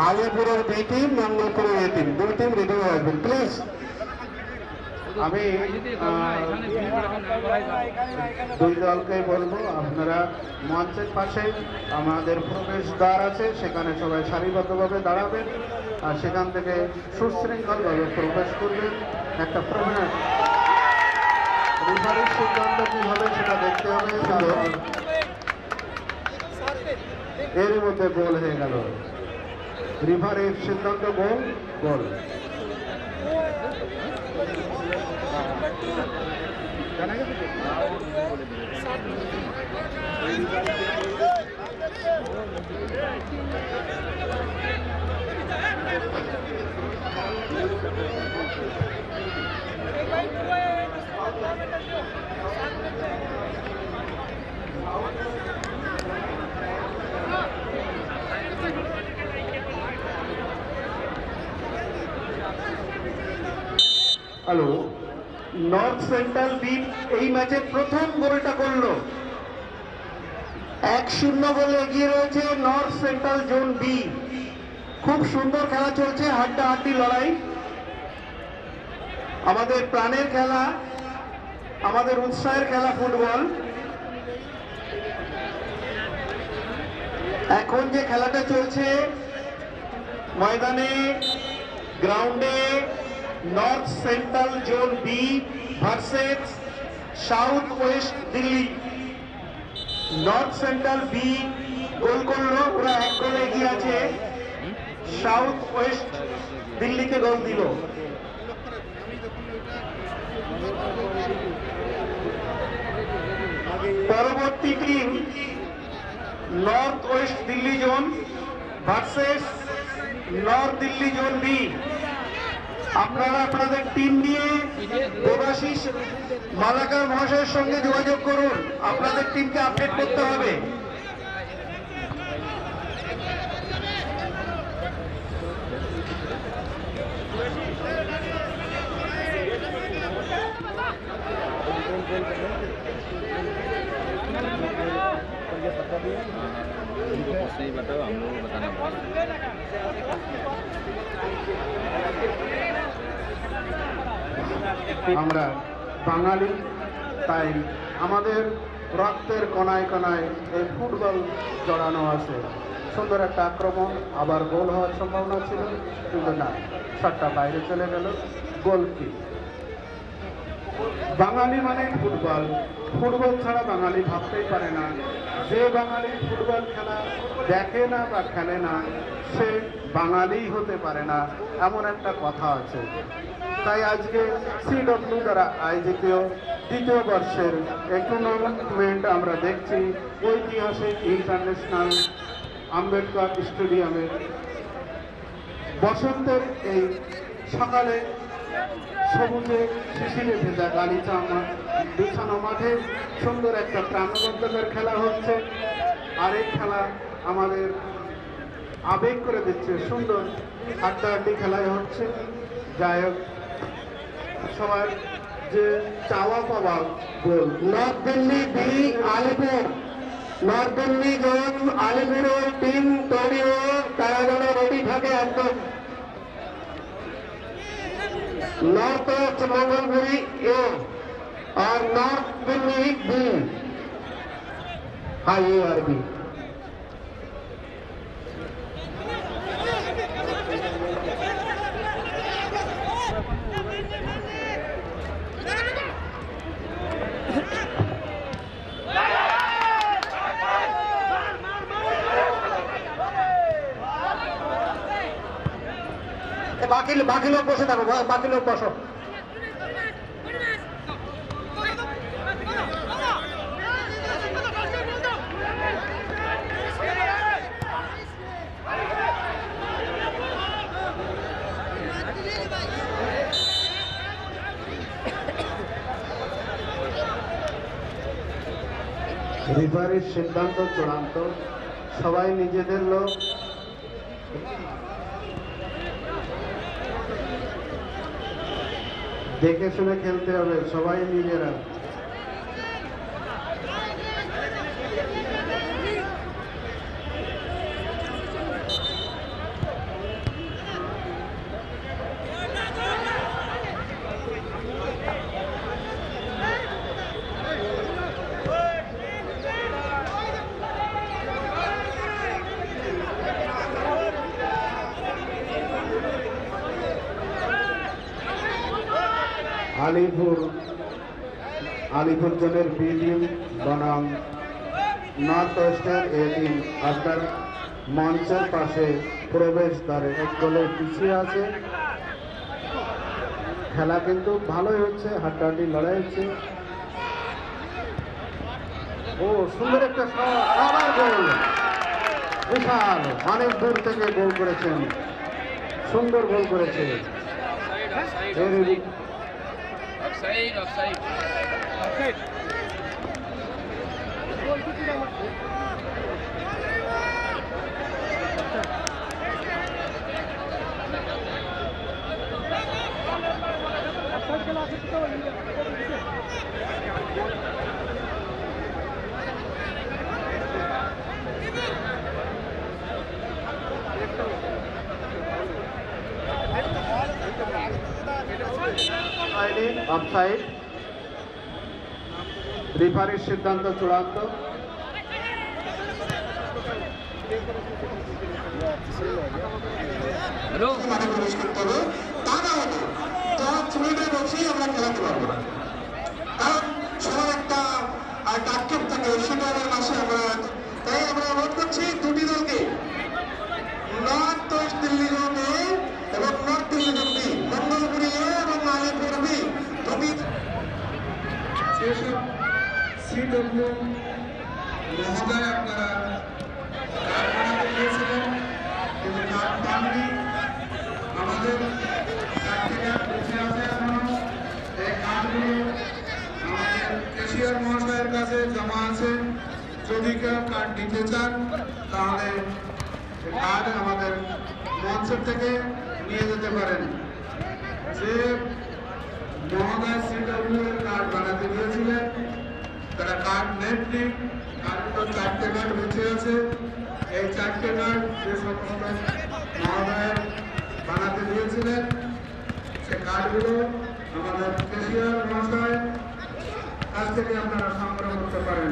আলিপুরের বি টিম, মঙ্গলপুরের এ টিম, দুই টিম রেডি হয়ে আসবেন প্লিজ। আমি দুই দলকে বলবো আপনারা মঞ্চের পাশে আমাদের প্রবেশদ্বার আছে, সেখানে সবাই সারিবদ্ধভাবে দাঁড়াবেন আর সেখান থেকে সুশৃঙ্খলভাবে প্রবেশ করবেন। একটা প্রবেশ রেফারির সিদ্ধান্ত কি হবে সেটা দেখতে হবে। এর মধ্যে গোল হয়ে গেল, রেফারির সিদ্ধান্ত গোল গোল। হ্যালো নর্থ সেন্ট্রাল বি এই ম্যাচের প্রথম গোলটা করলো, 1-0 গোলে এগিয়ে রয়েছে নর্থ সেন্ট্রাল জোন বি। খুব সুন্দর খেলা চলছে, হাড্ডাহাড্ডি লড়াই, আমাদের প্রাণের খেলা, আমাদের উৎসাহের খেলা ফুটবল। এখন যে খেলাটা চলছে ময়দানে, গ্রাউন্ডে, north central zone B versus south west Delhi. North central B goal করলো, ওরা 1 গোলে এগিয়ে আছে, সাউথ ওয়েস্ট দিল্লিকে গোল দিল। পরবর্তী team north west Delhi zone versus north Delhi zone B. আপনারা আপনাদের টিম নিয়ে দেবাশিস মালাকার মহাশয়ের সঙ্গে যোগাযোগ করুন, আপনাদের টিমকে আপডেট করতে হবে। उनको सही बताओ, हम लोग को बताना पड़ेगा। আমরা বাঙালি, তাই আমাদের রক্তের কণায় কণায় এই ফুটবল জড়ানো আছে। সুন্দর একটা আক্রমণ, আবার গোল হওয়ার সম্ভাবনা ছিল, কিন্তু না, শটটা বাইরে চলে গেল। গোল কি? বাঙালি মানে ফুটবল, ফুটবল ছাড়া বাঙালি ভাবতেই পারে না। যে বাঙালি ফুটবল খেলা দেখে না বা খেলে না, সে বাঙালিই হতে পারে না, এমন একটা কথা আছে। তাই আজকে CW দ্বারা আয়োজিত দ্বিতীয় বর্ষের এই টুর্নামেন্ট আমরা দেখছি ঐতিহাসিক ইন্টারন্যাশনাল আম্বেদকর স্টেডিয়ামে। বসন্তের এই সকালে সবুজে শিশিরে ভেজা গালিচা বিছানো মাঠে সুন্দর একটা প্রাণবন্তকের খেলা হচ্ছে। আর এই খেলা আমাদের আবেগ করে দিচ্ছে, সুন্দর হাড্ডাহাড্ডি খেলাই হচ্ছে। যাই হোক, সবার যে চাওয়া পাওয়া goal. North Delhi B Alipur, north Delhi zone আলিপুরের টিম তৈরি হয়ে তারা যেন রেডি থাকে একদম। नॉर्थ वेस्ट मंगलपुरी ए और नॉर्थ दिल्ली बी। हाँ, ये और बी। बाकी लोग बसे থাকো, बाकी लोग बसो। রেফারির সিদ্ধান্ত চূড়ান্ত, সবাই নিজেদের লোক। দেখে শুনে খেলতে হবে, সবাই নিজেরা। আলিপুর জোনের বি টিম বনাম নর্থ ওয়েস্টের এ টিম আপনার মঞ্চের পাশে প্রবেশ দ্বারে এক গোলে পিছিয়ে আছে। খেলা কিন্তু ভালোই হচ্ছে, হাড্ডাহাড্ডি লড়াই হচ্ছে। ও সুন্দর একটা শট, আবার গোল। বিশাল, অনেক দূর থেকে গোল করেছেন, সুন্দর গোল করেছে। Offside, offside. Offside. অফসাইড, রেফারির সিদ্ধান্ত চূড়ান্ত। হ্যালো, মাঠে প্রবেশ করতে হবে, তা না হলে 5 মিনিটের বসেই আমরা খেলাতে পারবো না। কারণ সবার একটা টার্গেট থাকে, সেটার মাসে আমরা, তাই আমরা অনুরোধ করছি দুটি দলকে, north west Delhi zone A এবং north Delhi zone B, Mangolpuri A এবং আলিপুর বি, দুটি CW ক্যাশিয়ার মহাশয়ের কাছে জমা আছে। যদি কেউ কার্ড নিতে চান তাহলে কার্ড আমাদের মঞ্চের থেকে নিয়ে যেতে পারেন। যে মহোদয় সিডব্লিউ এর কার্ড বানাতে দিয়েছিলেন তারা কার্ড নেননি। কার্ডগুলো 4টে কার্ড বেঁচে আছে। এই 4টে কার্ড যে সমস্ত মহোদয় বানাতে দিয়েছিলেন সে কার্ডগুলো আমাদের ক্যাশিয়ার মহাশয় কাছ থেকে আপনারা সংগ্রহ করতে পারেন।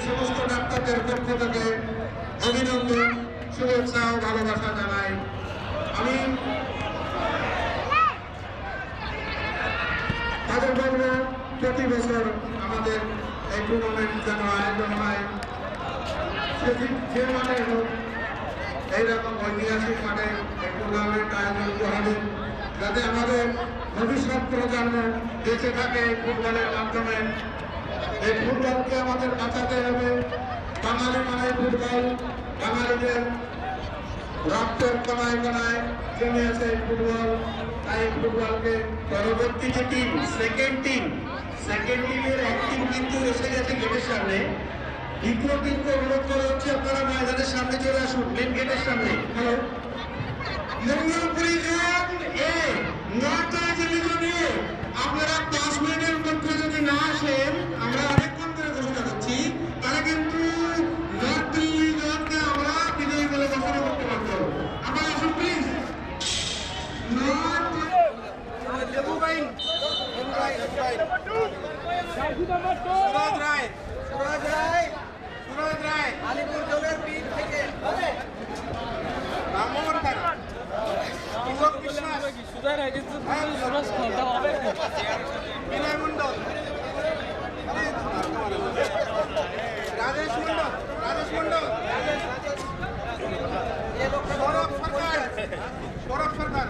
সমস্ত ডাক্তারদের পক্ষ থেকে অভিনন্দন, শুভেচ্ছা ও ভালোবাসা জানাই। আমি তাদের বলব প্রতি বছর আমাদের এই টুর্নামেন্ট যেন আয়োজন হয়, যে মাঠে হোক এইরকম ঐতিহাসিক মাঠে এই টুর্নামেন্ট আয়োজন হবে, যাতে আমাদের ভবিষ্যৎ প্রজন্ম বেঁচে থাকে ফুটবলের মাধ্যমে। এই ফুটবলকে আমাদের বাঁচাতে হবে। বাঙালি মানে ফুটবল, বাঙালিদের রক্তের কণায় কণায় জমে আছে ফুটবল। তাই ফুটবলকে পরবর্তী যে টিম, সেকেন্ড টিমের এক টিম কিন্তু এসে গেছে গেটের সামনে। দ্বিতীয় টিমকে অনুরোধ করা হচ্ছে আপনারা ময়দানের সামনে চলে আসুন, মেন গেটের সামনে। Hello, Mangalpuri zone A, north division এ আপনারা 5 মিনিটের মধ্যে যদি না আসেন, আমরা অনেকক্ষণ ধরে ঘোষণা করছি, তারা কিন্তু নর্থ দিল্লি জোনকে আমরা বিজয়ী বলে ঘোষণা করতে পারবো। আপনারা আসুন প্লিজ। সুরজ রায় আলিপুর জোনের পিঠ থেকে রামমোহন খান, দীপক বিশ্বাস, বিনয় মন্ডল, রাজেশ মন্ডল, সৌরভ সরকার,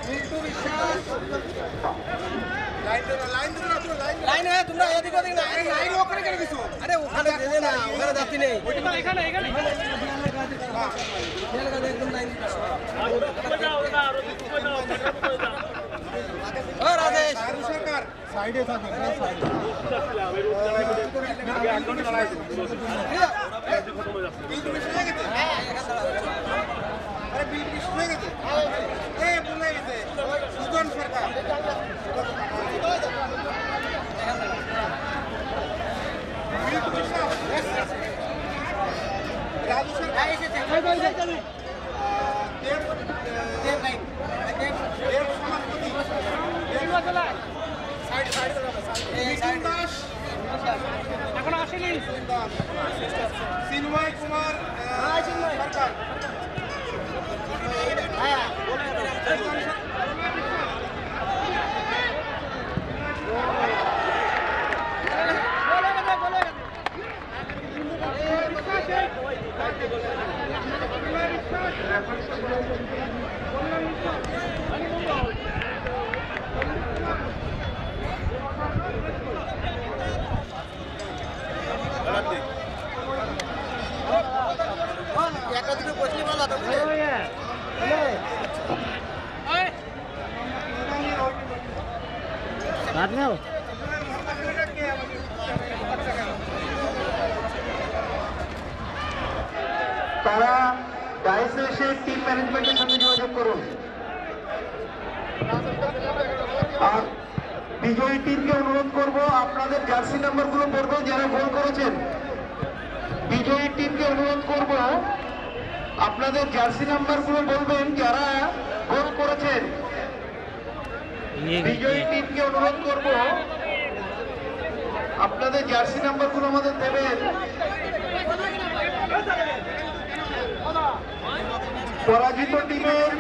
মিন্টু বিশ্বাস, লাইন তোমরা এদিক ওদিক না, লাইন ওখানে কেন কিছু? আরে ওখানে দেবে না, ওখানে যাত্রী নেই, এখানে একদম লাইন। ও রাজেশ সরকার সাইডে থাকে, বিল মিশ হয়ে গেছে, আরে বিল মিশ হয়ে গেছে, এ ভুলে গেছে সুজন সরকার, রাজু সরকার, এখন আসেনি চিন্ময় কুমার সরকার, তারা ডাইসে এসে টিম ম্যানেজমেন্টের সঙ্গে যোগাযোগ করুন। আর বিজয়ী টিমকে অনুরোধ করব আপনাদের জার্সি নাম্বারগুলো পড়বেন যারা গোল করেছেন। বিজয়ী টিমকে অনুরোধ করব আপনাদের জার্সি নাম্বারগুলো বলবেন যারা গোল করেছেন। বিজয়ী টিমকে অনুরোধ করব আপনাদের জার্সি নাম্বারগুলো আমাদের দেবেন। পরাজিত টিমের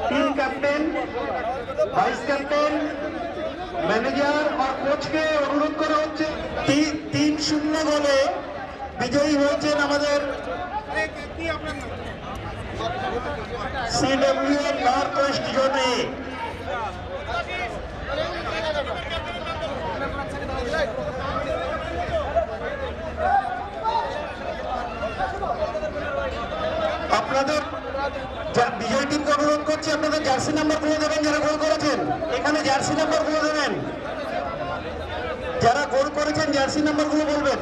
team captain, vice captain, manager और कोच के अनुरोध करा হচ্ছে 3-0 গোলে বিজয়ী হয়েছেন আমাদের সিডব্লিউ নর্থ ওয়েস্ট জোনে। আপনাদের বিজয় টিমকে অনুরোধ করছি আপনাদের জার্সি নাম্বার গুলো দেবেন যারা গোল করেছেন, এখানে জার্সি নাম্বার গুলো দেবেন, যারা গোল করেছেন জার্সি নাম্বার গুলো বলবেন।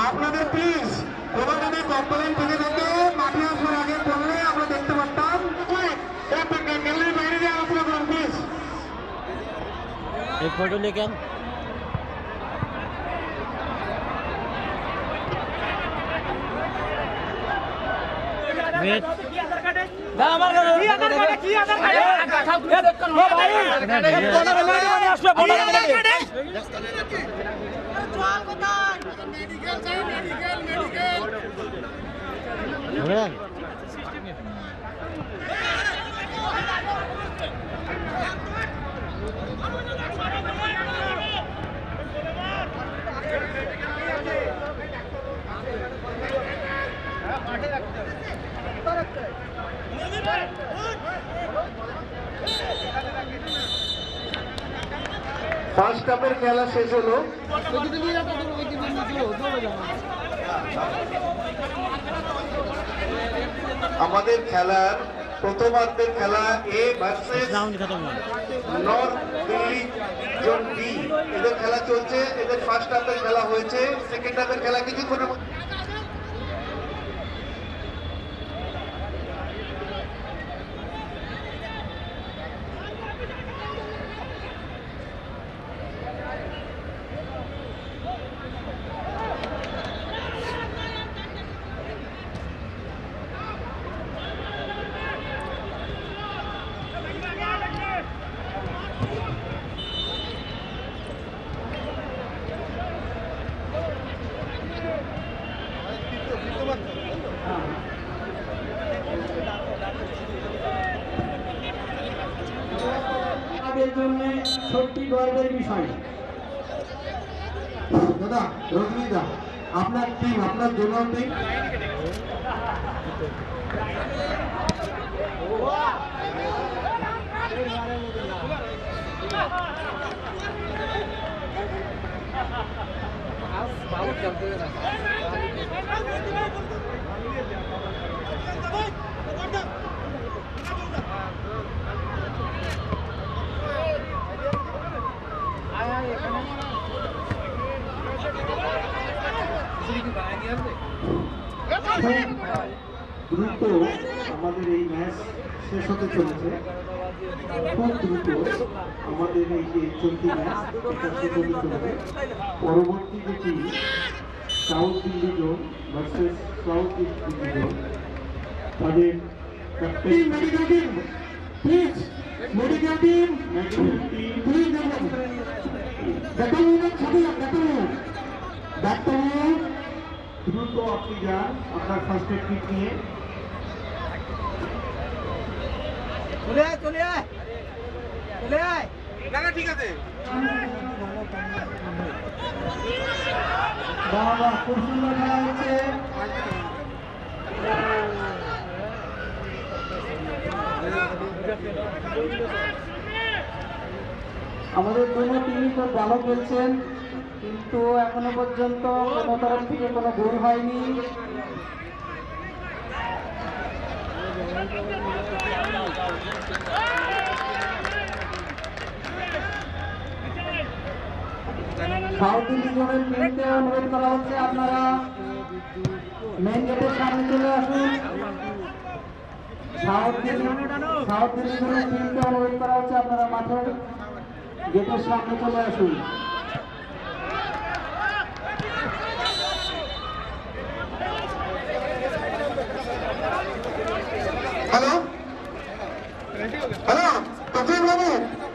আপনাদের প্লিজ ওরা যদি কমপ্লেন থেকে থাকে মাঠে আসার আগে বললে আমরা দেখতে পারতাম। গ্যালারির বাইরে গিয়ে আলোচনা করুন প্লিজ। एक फोटो लेके आन। वेट না আমার কাছে কি আধার কার্ডে কি আধার কার্ডে কথা ঘুরে দেখুন ও ভাই 15 মিনিট মানে আসবে 15 মিনিট চল কোথায় মেডিকেল চাই মেডিকেল घोड़ान ফার্স্ট হাফের খেলা শেষ হলো। আমাদের খেলার প্রথমার্ধের খেলা এ ভার্সেস राउंड खत्म हुआ। নর্থ দিল্লি জোন বি, এদের খেলা চলছে। এদের ফার্স্ট হাফের খেলা হয়েছে, সেকেন্ড হাফের খেলা কিছুক্ষণের মধ্যে। জন্য সত্যি গর্বের বিষয়। দাদা রজনীদা, আপনার টিম, আপনার জন্য টিম দ্রুত আমাদের এই ম্যাচ শেষ হতে চলেছে। খুব দ্রুত আমাদের এই যে চলতি ম্যাচ এটা শেষ হতে চলেছে। পরবর্তী যেটি south Delhi zone versus south east Delhi zone, তাদের captain medical team please, medical team please doctor দ্রুত আপনি যান আপনার ফার্স্ট এড কিট নিয়ে। চলে আয় চলে আয় চলে আয় না ঠিক আছে বাবা খুব সুন্দর খেলা হচ্ছে। আমাদের দুটো টিমই খুব ভালো খেলছেন, কিন্তু এখনো পর্যন্ত কোনো তরফ থেকে কোনো গোল হয়নি। সাউথ দিল্লি জোনের টিমকে অনুরোধ করা হচ্ছে আপনারা মেন গেটের সামনে চলে আসুন। সাউথ দিল্লি টিমকে অনুরোধ করা হচ্ছে আপনারা মাঠের গেটের সামনে চলে আসুন। হ্যালো হ্যালো তফিক বাবু,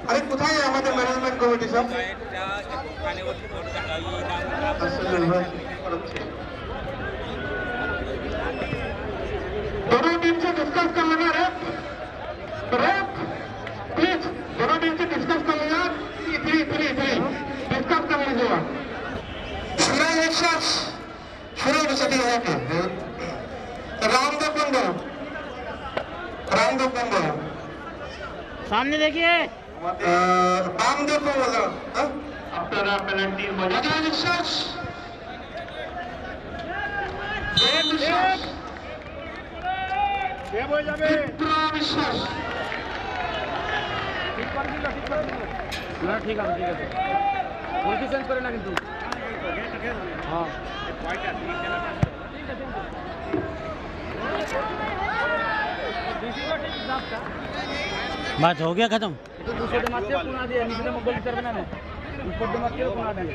আরে কোথায় আমাদের ম্যানেজমেন্ট কমিটি সব? दोनों टीम से डिस्कस कर लेना। रेप प्लीज दोनों टीम से डिस्कस कर लेना। थ्री डिस्कस कर लीजिएगा। शुरू सटी है रामदेव बंदो सामने देखिए रामदेव बंदो আপনারা পেনাল্টির মজা বিশ্বাস বিশ্বাস ঠিক আছে বলতে চেঞ্জ করে না কিন্তু হ্যাঁ बात हो गया खत्म। तो दूसरे दिन मारते हो पुना दिया नीचे में गोल कर बना है ऊपर दिन मारते हो पुना दिया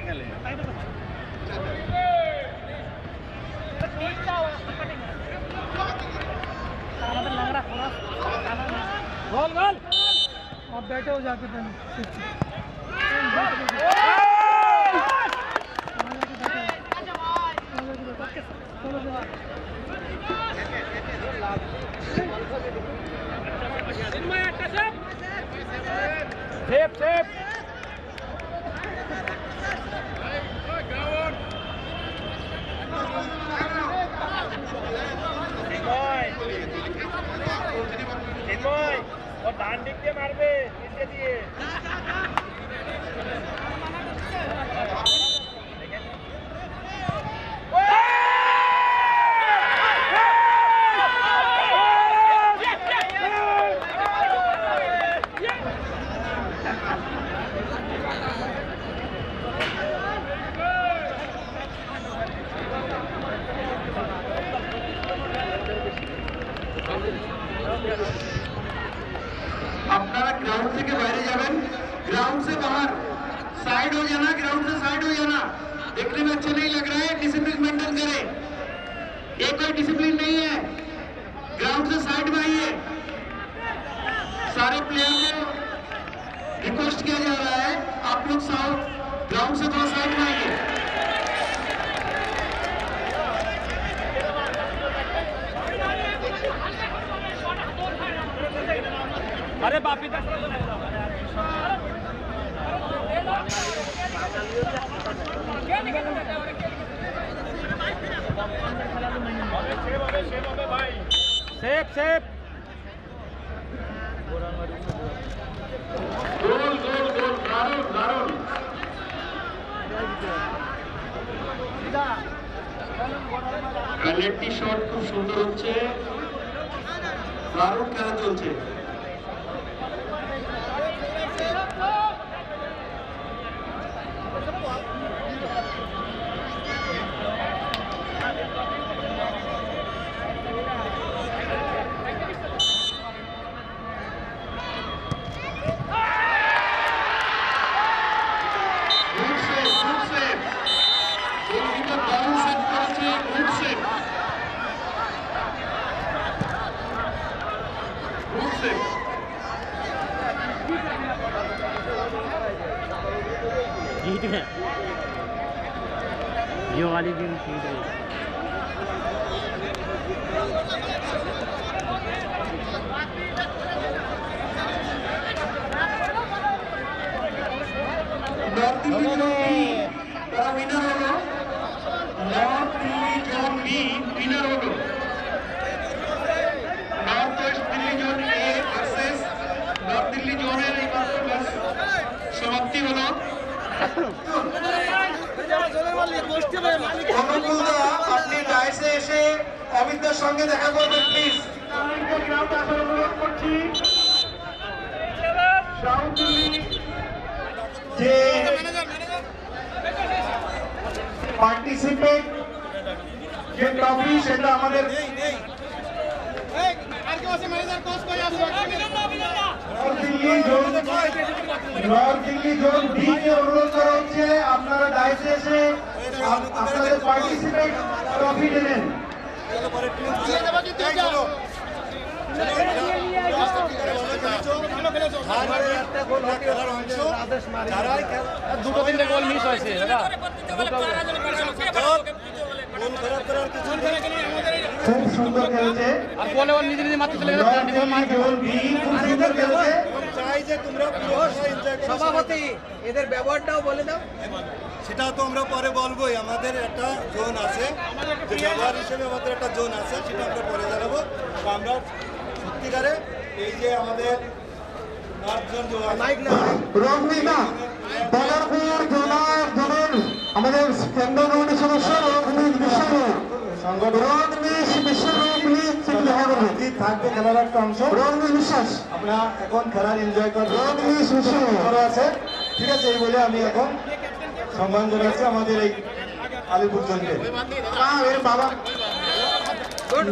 गोल गोल अब बैठे हो जाके सेफ सेफ और डान दिख के मारबे नीचे दिए আপনারা ग्राउंड থেকে বাইরে যাবেন, ग्राउंड से बाहर साइड हो जाना, ग्राउंड से साइड हो जाना। देखने में अच्छा नहीं लग रहा है, डिसिप्लिन मेंटेन करें। ये कोई डिसिप्लिन नहीं है, ग्राउंड से साइड में आइए। सारे प्लेयर को रिक्वेस्ट किया जा रहा है, आप लोग ग्राउंड से थोड़ा साइड में आइए। अरे बापी सेफ सेफ গোল গোল গোল, দারুণ দারুণ। পেনাল্টি শট খুব সুন্দর হচ্ছে, দারুণ খেলা চলছে। जीत गए ये वाली गेम जीत गई। North Delhi zone B winner হলো, north Delhi zone B winner হলো। North west Delhi zone A versus north Delhi जोনের এই ম্যাচ সমাপ্তি হলো। অনুকূলদা আপনি ডাইসে এসে অমিতদার সঙ্গে দেখা করবেন প্লিজ। গ্রাউন্ডে আসার অনুরোধ করছি। সাউথ দিল্লি যে পার্টিসিপেট যে ট্রফি সেটা আমাদের নর্থ দিল্লি জোন বি কে অনুরোধ করা হচ্ছে আপনারা ডাইসে এসে আপনাদের পার্টিসিপেট ট্রফি দেবেন। দুটো তিনটে গোল মিস হয়েছে খুব সুন্দর খেলেছে আর বলে ওর নিজে নিজে মারতে চলে গেল নর্থ দিল্লি জোন বি খুব সুন্দর খেলেছে। সভাপতি এদের ব্যবহারটাও বলে দাও। সেটা তো আমরা পরে বলবোই, আমাদের একটা জোন আছে, যে ব্যবহার হিসেবে আমাদের একটা জোন আছে, সেটা আমরা পরে জানাবো। তো আমরা সত্যিকারে এই যে আমাদের নর্থ জোন রজনীকা বদরপুর জোনের আমাদের কেন্দ্র কমিটির সদস্য রজনীশ বিশ্বরূপ রজনীশ বিশ্বরূপ প্লিজ দেখা করবেন। থাকবে খেলার একটা অংশ। রজনীশ বিশ্বাস আমরা এখন খেলার এনজয় করবো। রজনীশ বিশ্বরূপ করা আছে, ঠিক আছে। এই বলে আমি এখন সম্মান জানাচ্ছি আমাদের এই আলিপুর জোনকে। বাবা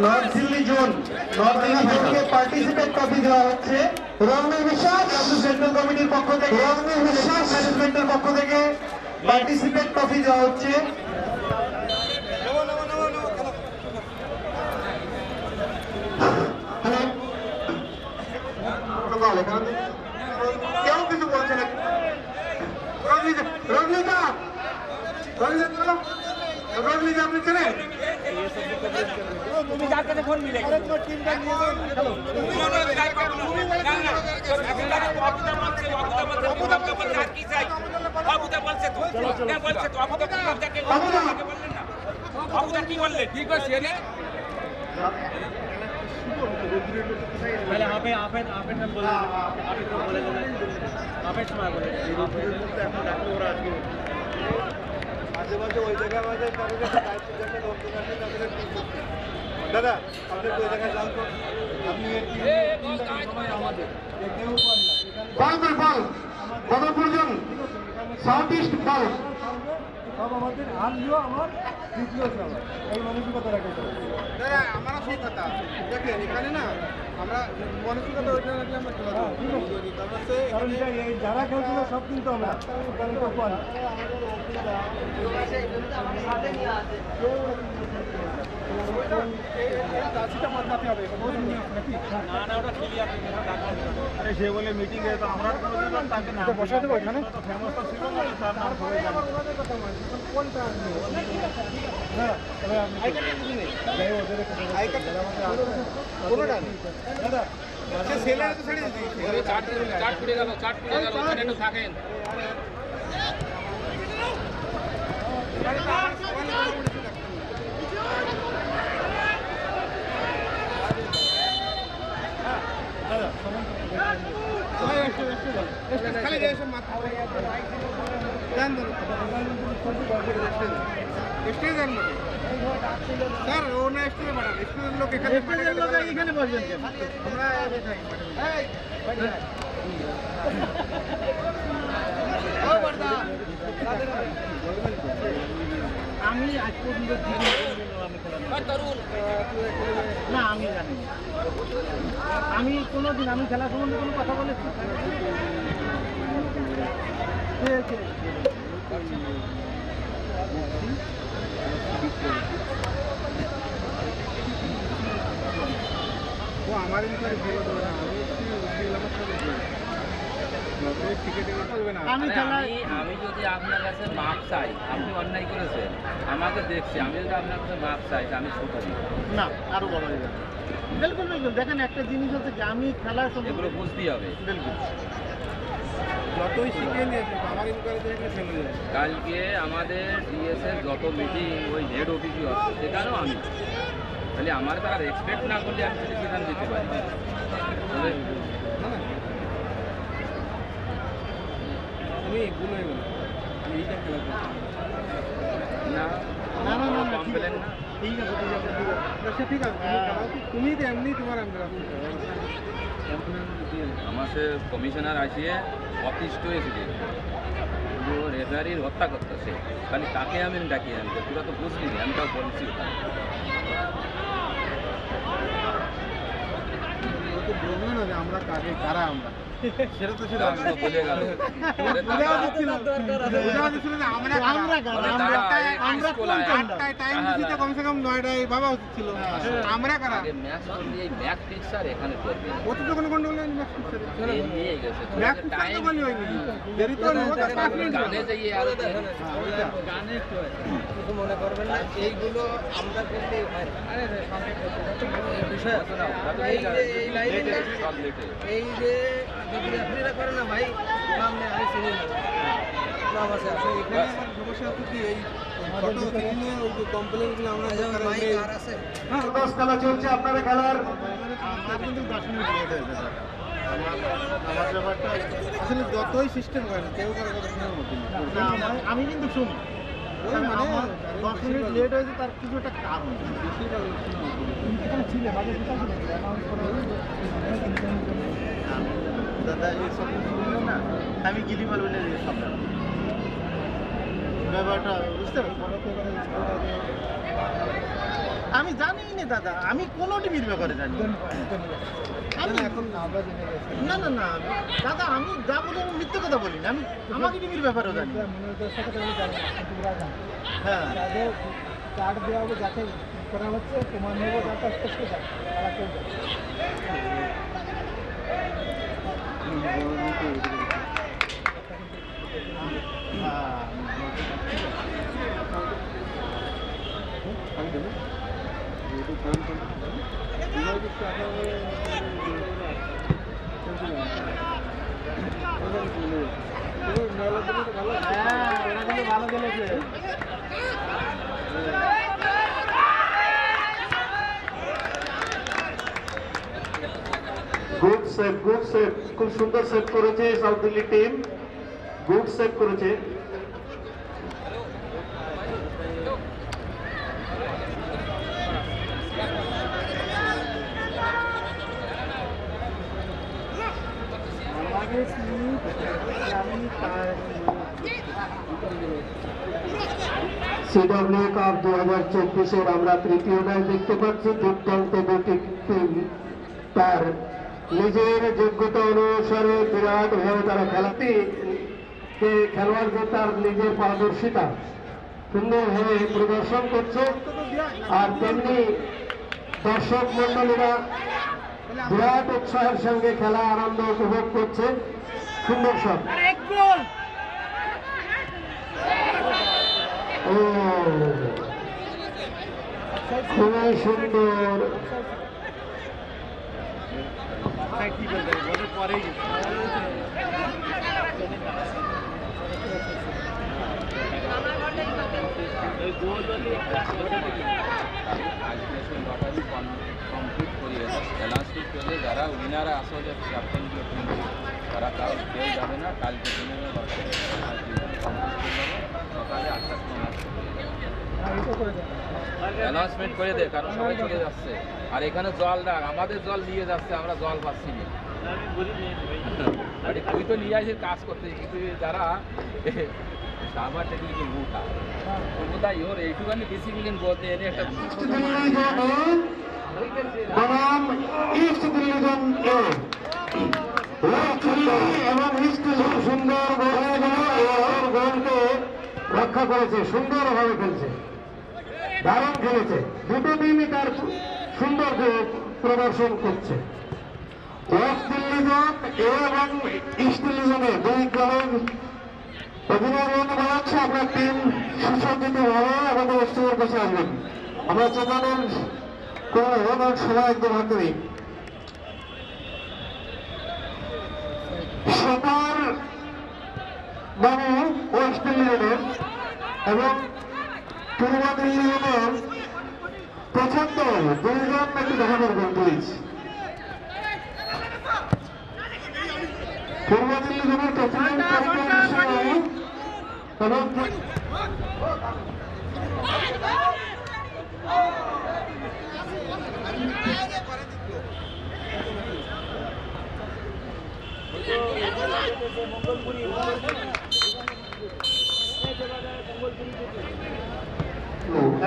নর্থ দিল্লি জোন জোনকে পার্টিসিপেট ট্রফি দেওয়া হচ্ছে রজনীশ বিশ্বাস সেন্ট্রাল কমিটির পক্ষ থেকে, রজনীশ বিশ্বাস ম্যানেজমেন্টের পক্ষ থেকে পার্টিসিপেট ট্রফি দেওয়া হচ্ছে। কেউ কিছু বলছে না। রজনীকা রজনীকা আপনি চেনেন? তুমি যার কাছে ফোন মিলে কি বললে ঠিক আছে पहले आप नाम बोले आप সময় বলে এখন ডাক্তার ওরা আজকে মাঝে মাঝে ওই জায়গায় আমাদের দাদা আপনাদের ওই জায়গায় যান তো আপনি আমাদের দেখতেও পান না বদরপুর জোন সাউথ ইস্ট বল সব আমাদের আনলিও আমার দ্বিতীয় সবার এই মানসিকতা রাখতে হবে। দাদা আমারও সেই কথা দেখেন এখানে না আমরা মানসিকতা ওইটা রাখলে আমরা খেলা কারণ যারা খেলছিল সব কিন্তু আমরা সে বলে মিটিং এ তো আমরা তাকে নাম বসা দেবো এখানে ফেমাস তো ছিল না তার নাম সবাই জানে কোনটা হ্যাঁ দাদা ছেলেরা তো ছেড়ে দিয়েছি চাট ফুটে গেল ওখানে একটু থাকেন খালি যায় সব মাথা জান ধরো স্টেজ আর মতো স্যার ও না স্টেজে পাঠান স্টেজের লোক এখানে বসবেন আমরা আমি আজ পর্যন্ত না আমি জানি আমি কোনোদিন আমি খেলা সম্বন্ধে কোনো কথা বলেছি ও আমার ইনকারে ফেলে দেবে না আমার সাথে আমি যদি আপনার কাছে মাপ চাই, আপনি অন্যায় করেছেন, আমাকে দেখছি, আমি যদি আপনার কাছে মাপ চাই আমি ছোট না আরো বড় হয়ে যাবে বিলকুল বিলকুল দেখেন একটা জিনিস হচ্ছে যে আমি খেলার এগুলো বুঝতেই হবে। বিলকুল যতই শিখিয়ে নিয়েছে আমার ইনকারে দেখলে ফেলে যায় কালকে আমাদের ডিএসের যত মিটিং ওই হেড অফিসই হচ্ছে, সেখানেও আমি তাহলে আমার তারা রেসপেক্ট না করলে আমি যদি সেখানে দিতে পারি তবে আমি ভুলে গেলাম এইটা খেলা না না না না কমপ্লেন না ঠিক আছে ঠিক আছে ঠিক আছে ঠিক আছে তুমি তো এমনি তোমার আমরা আমার কমিশনার আসিয়ে অতিষ্ঠ হয়েছিল রেফারির হত্যা করতেছে, খালি তাকে আমি ডাকি আনি তোরা তো বুঝলি আমি তাও বলছি বললো না যে আমরা কাকে কারা আমরা সেটা তো সেটা তো বলে গেল কমসে কম 9টায় বাবা উচিত ছিল আমরা কারা আগে ম্যাচ করলে এই ম্যাচ ফিক্সার এখানে করবে না। ও তো কোনো গন্ডগোল নেই ম্যাচ এই নিয়ে গেছে ম্যাচ টাইম তো বলি হয়নি দেরি তো হলো 5 মিনিট গানে যাইয়ে আরো গানে একটু কিছু মনে করবেন না, এইগুলো আমরা করলে বিষয় আছে না। এই লাইনে সব লেটে এই যে রেফারিরা করে না ভাই, নাম নেই আমি চিনি না, নাম আছে আসলে এখানে আমার সমস্যা হচ্ছে কি এই ফটো কিনে ওই যে কমপ্লেইনগুলো আমরা ভাই আর আছে হ্যাঁ 10 খেলা চলছে আপনারা খেলার আমার কিন্তু 10 মিনিট লেট হয়েছে আমার ব্যাপারটা আসলে যতই সিস্টেম করে না কেউ করে কথা শোনার মতো আমি কিন্তু শুনি ওই মানে 10 মিনিট লেট হয়েছে তার কিছু একটা কারণ বেশিরভাগ এখানে ছিল বাজে কথা ছিল অ্যানাউন্স করা হলো দাদা এই সব শুনলো না আমি গিলিমাল বলে সব ব্যাপারটা বুঝতে আমি জানি না দাদা, আমি কোনো টিভির ব্যাপারে জানি আমি এখন না না না দাদা, আমি যা বলি আমি মিথ্যে কথা বলি না, আমি আমাকে টিভির ব্যাপারেও জানি। হ্যাঁ কার্ড দেওয়া হবে যাকে করা হচ্ছে তোমার নেব যাটা স্পষ্ট ভালো খেলেছে। গুড সেভ খুব সুন্দর সেভ করেছে south Delhi team, good save করেছে। সিডব্লিউ কাপ 2024-এর আমরা তৃতীয় ম্যাচ দেখতে পাচ্ছি। দুর্দান্ত দুটি টিম তার নিজের যোগ্যতা অনুসারে বিরাটভাবে তারা খেলাতে খেলোয়াড়দের তার নিজের পারদর্শিতা সুন্দরভাবে প্রদর্শন করছে, আর তেমনি দর্শক মন্ডলীরা বিরাট উৎসাহের সঙ্গে খেলা আনন্দ উপভোগ করছে। সুন্দর শট, ও খুবই সুন্দর। কমপ্লিট করিয়ে এলাস্টিক পেলে যারা উইনারা আসলে ক্যাপ্টেন তারা কাল কেউ যাবে না, কালকে দিনে সকালে 8টার সময় অ্যানাউন্সমেন্ট করে দে, কারণ সবাই চলে যাচ্ছে। আর এখানে জল রাখ, আমাদের জল নিয়ে যাচ্ছে, আমরা জল পাচ্ছি না। তুই তো নিয়ে আসিস কাজ করতে, কিন্তু যারা সাবার টেকনিকে মুখা কোথায় ওর এইটুখানি ডিসিপ্লিন বলতে এনে একটা বনাম ইস্ট দিল্লি জোন এ এবং ইস্ট সুন্দর গোলকে রক্ষা করেছে, সুন্দরভাবে খেলছে, দারুণ খেলেছে। দুটো টিমই তার সুন্দর প্রদর্শন করছে। ওয়েস্ট দিল্লি জোন এ এবং ইস্ট দিল্লি জোনে দুই দলের অভিনন্দন জানাচ্ছি। আপনার টিম সুসজ্জিত ভাবে আমাদের স্টেজের কাছে আসবেন। আমরা চেতনের কোনো সময় একদম হাতে নেই। সবার বাবু ওয়েস্ট দিল্লি জোনের এবং পূর্ব দিল্লি জোনের পছন্দ দুইজন একটু দেখা করবেন প্লিজ। পূর্ব দিল্লি জোনের প্রেসিডেন্ট এবং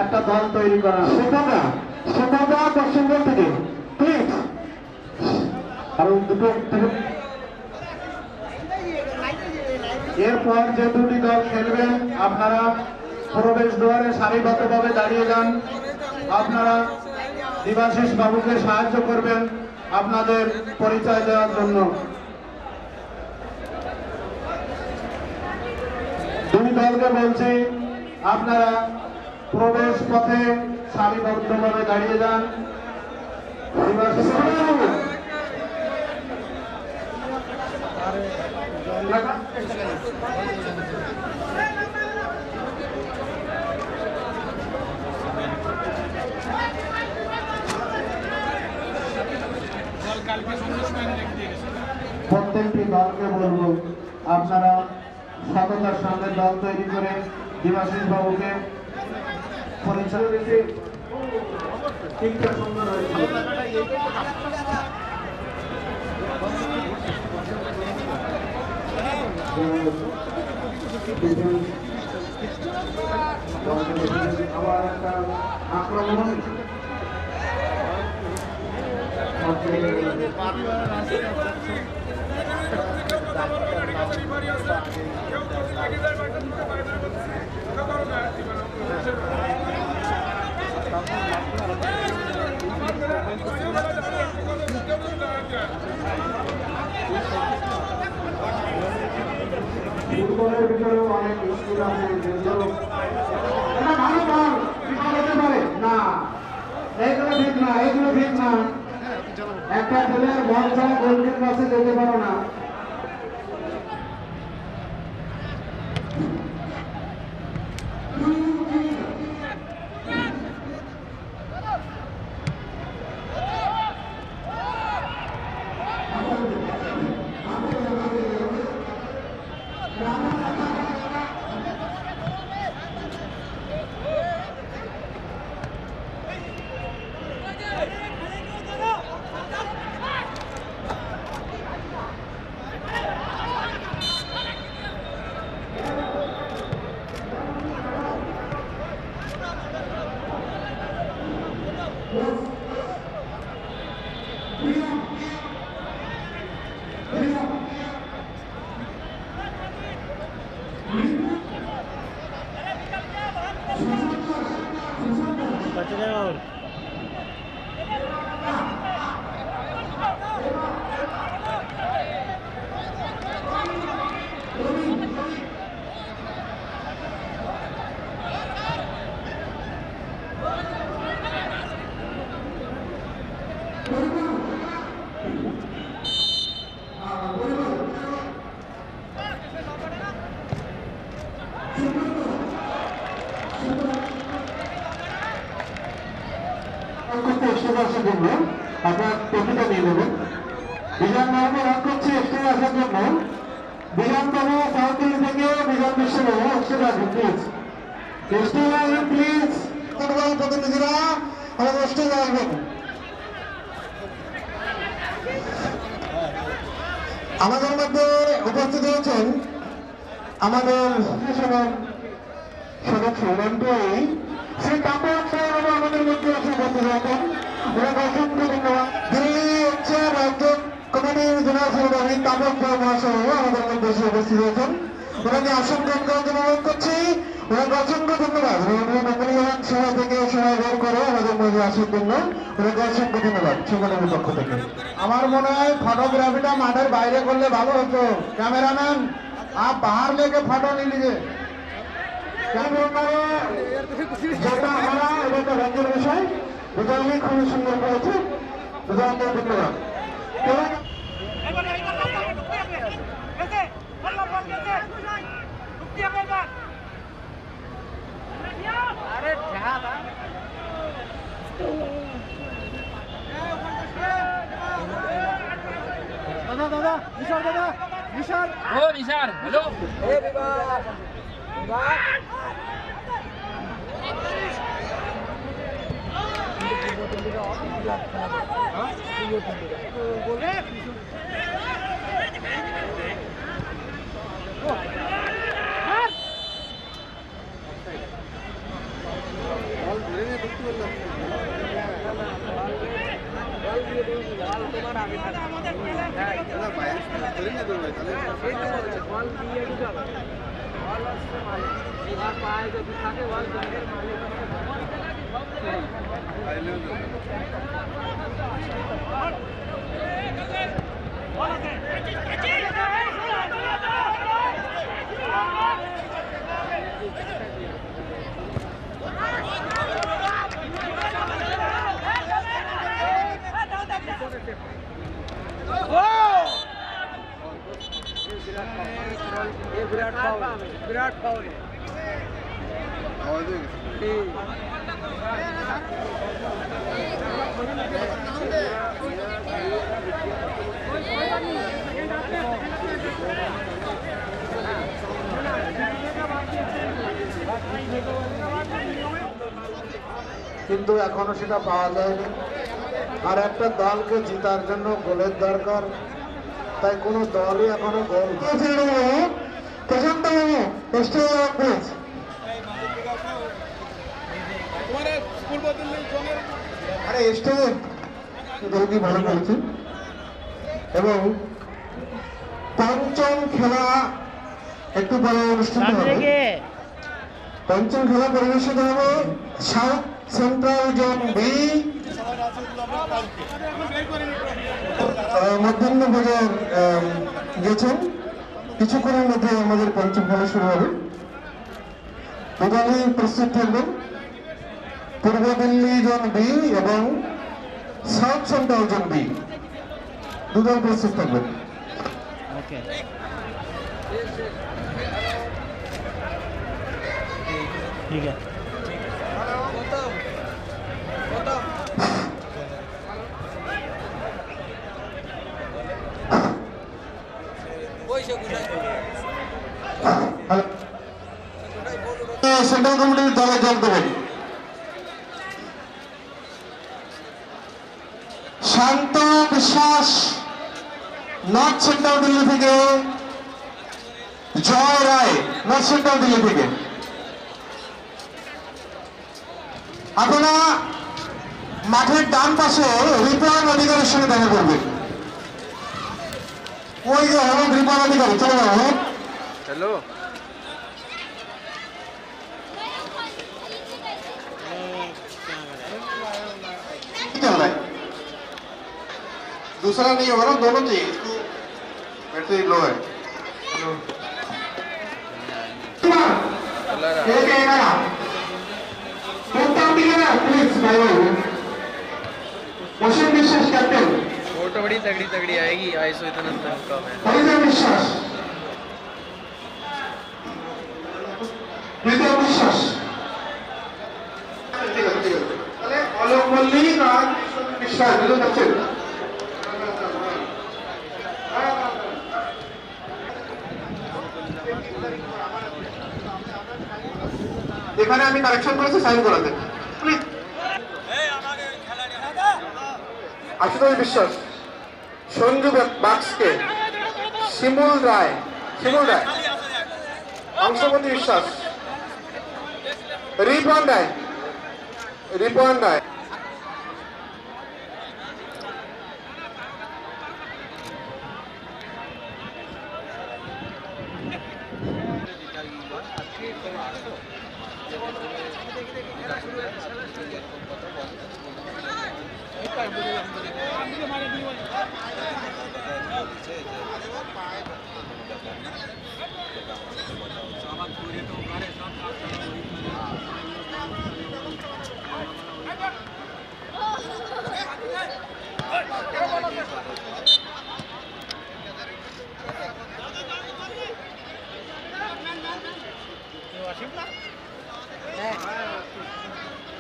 একটা দল তৈরি করা সেটা দর্শকদের থেকে প্লিজ আরো দুটো এরপর যে দুটি দল খেলবেন আপনারা প্রবেশ দ্বারে সারিবদ্ধভাবে দাঁড়িয়ে যান। আপনারা দেবাশিস বাবুকে সাহায্য করবেন আপনাদের পরিচয় দেওয়ার জন্য। দুই দলকে বলছি আপনারা প্রবেশ পথে সারিবদ্ধভাবে দাঁড়িয়ে যান। দেবাশিস বাবু প্রত্যেকটি দলকে বলবো আপনারা সততার সঙ্গে দল তৈরি করে দেবাশিস বাবুকে পরিচয় দিতে ঠিকঠাক সুন্দর হয়েছে। আবার একটা আক্রমণ ফুটবলের ভিতরেও অনেক স্কুল আছে যেগুলো এটা ভালো বল বিফল হতে পারে না, এইগুলো ঠিক না, এইগুলো ঠিক না। একটা ছেলে বল ছাড়া গোলকির কাছে যেতে পারো না। আপনার টপিটা নিয়ে নেবেন। বিধান বাবু রাগ করছে এক্সট্রা আসার জন্য। বিধান বাবু সাউথ দিল্লি থেকে বিধান বিশ্ববাবু এক্সট্রা আসবেন প্লিজ, এক্সট্রা আসবেন প্লিজ। ফুটবল প্রতিনিধিরা আমাদের এক্সট্রা আসবেন। আমাদের মধ্যে উপস্থিত হয়েছেন আমাদের সদস্য এমপিআই শ্রী তাপস সাহেব আমাদের মধ্যে এসে উপস্থিত হয়েছেন। অসংখ্য ধন্যবাদ। দিল্লি হচ্ছে রাজ্য কমিটির জেনারেল সেক্রেটারি তাপস মহাশয় আমাদের মধ্যে এসে উপস্থিত হয়েছেন। ওনাকে অসংখ্য অনুরোধ করছি, ওনাকে অসংখ্য ধন্যবাদ। মূল্যবান সময় থেকে সময় বের করে আমাদের মধ্যে আসার জন্য ওনাকে অসংখ্য ধন্যবাদ সকলের পক্ষ থেকে। আমার মনে হয় ফটোগ্রাফিটা মাঠের বাইরে করলে ভালো হতো। ক্যামেরাম্যান आप बाहर लेके फोटो नहीं लीजिए। যেটা আমরা এটা একটা রাজ্যের বিষয়, এটা আমি খুবই সুন্দর করেছি, ধন্যবাদ। দাদা দাদা নিশার দাদা নিশার ও নিশার হ্যালো এ বিবাহ বিরাট পাওয়ার কিন্তু এখনো সেটা পাওয়া যায়নি। আর একটা দলকে জেতার জন্য গোলের দরকার, তাই কোনো দলই এখনো গোল আরে স্টেজের দলটি ভালো করেছে এবং পঞ্চম খেলা একটু বড় অনুষ্ঠিত হবে। পঞ্চম খেলা পরিবেশিত হবে সাউথ সেন্ট্রাল জোন বি মধ্যাহ্ন বাজার গেছেন। কিছুক্ষণের মধ্যে আমাদের পঞ্চম খেলা শুরু হবে। দুদলই প্রস্তুত থাকবেন, পূর্ব দিল্লি জোন বি এবং সাউথ সেন্ট্রাল জোন বি, দুদল প্রস্তুত থাকবেন। ঠিক আছে। সেন্ট্রাল কমিটির দলে যোগ দেবেন শান্ত বিশ্বাস নর্থ সেন্ট্রাল দিল্লি থেকে, জয় রায় নর্থ সেন্ট্রাল দিল্লি থেকে। আপনারা মাঠের ডান পাশে রিপন অধিকারের সঙ্গে দেখা করবেন। ওই যে হলো রিপন অধিকারী, চলে যাবো। হ্যালো, चल रहा है, दूसरा नहीं होगा ना, दोनों चाहिए। इसको बैटरी लो है। विश्वास कैप्टन फोटो बड़ी तगड़ी तगड़ी आएगी, आई सो इतना कम है। विश्वास विश्वास অলোক মল্লিক আর বিশ্বাস দুজন যাচ্ছেন। এখানে আমি কারেকশন করেছি, সাইন করাতে। আশুতোষ বিশ্বাস, সঞ্জু বাক্সকে, শিমুল রায়, অংশপতি বিশ্বাস, রিপন রায়,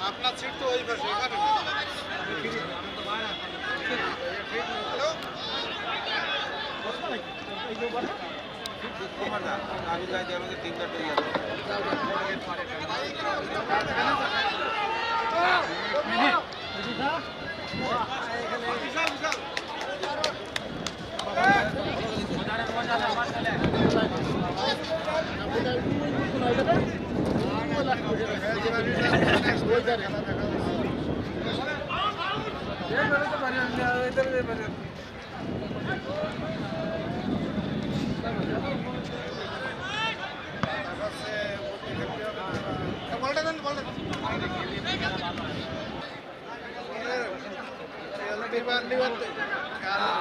আপনার সিট তো ওই পাশে, এখানে আমি যাই যে আমাদের 3 কাটে গেল।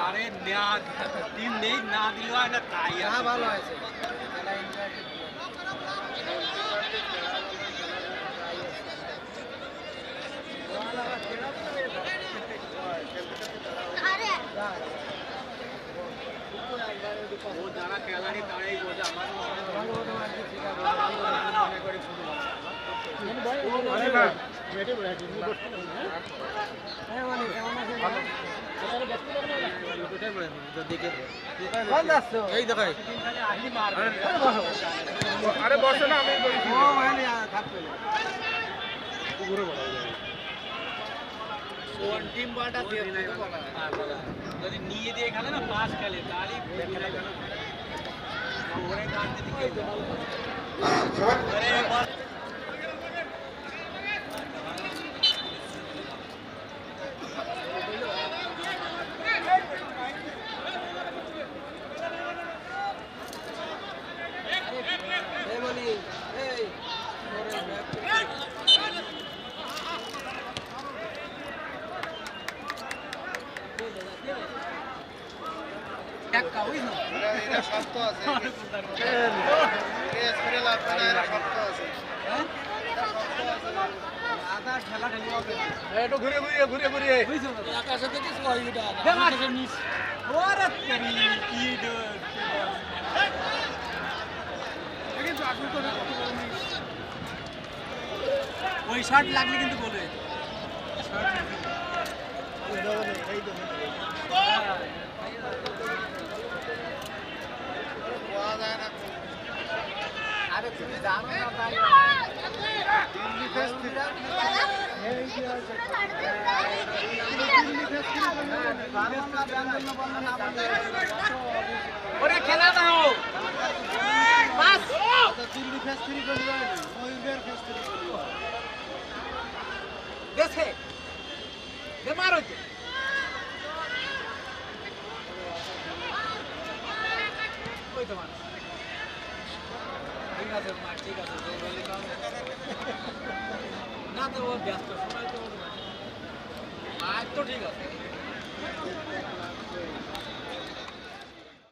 আরে টিম নেই না দিলেও হয় না তাই ভালো হয়েছে ও যারা খেলানি তারাই বোঝে আমার এই দেখাই আরে বসে না আমি টিম বাটা যদি নিয়ে দিয়ে খেলে না পাস খেলে তাহলে ওরে কাটতে দিকে ঘুরে ঘুরিয়ে ঘুরে ঘুরিয়ে আকাশে দেখিস ওই শার্ট লাগলে কিন্তু বলে আরে তুমি জানো না তাই ওরে খেলা দাও বাস দিল্লি ফেস 3 করবে ময়ূরের ফেস 3 করবে দেখে দে মারো ওই তো মার ঠিক আছে মার ঠিক আছে না তো ও ব্যস্ত সময় তো আজ তো ঠিক আছে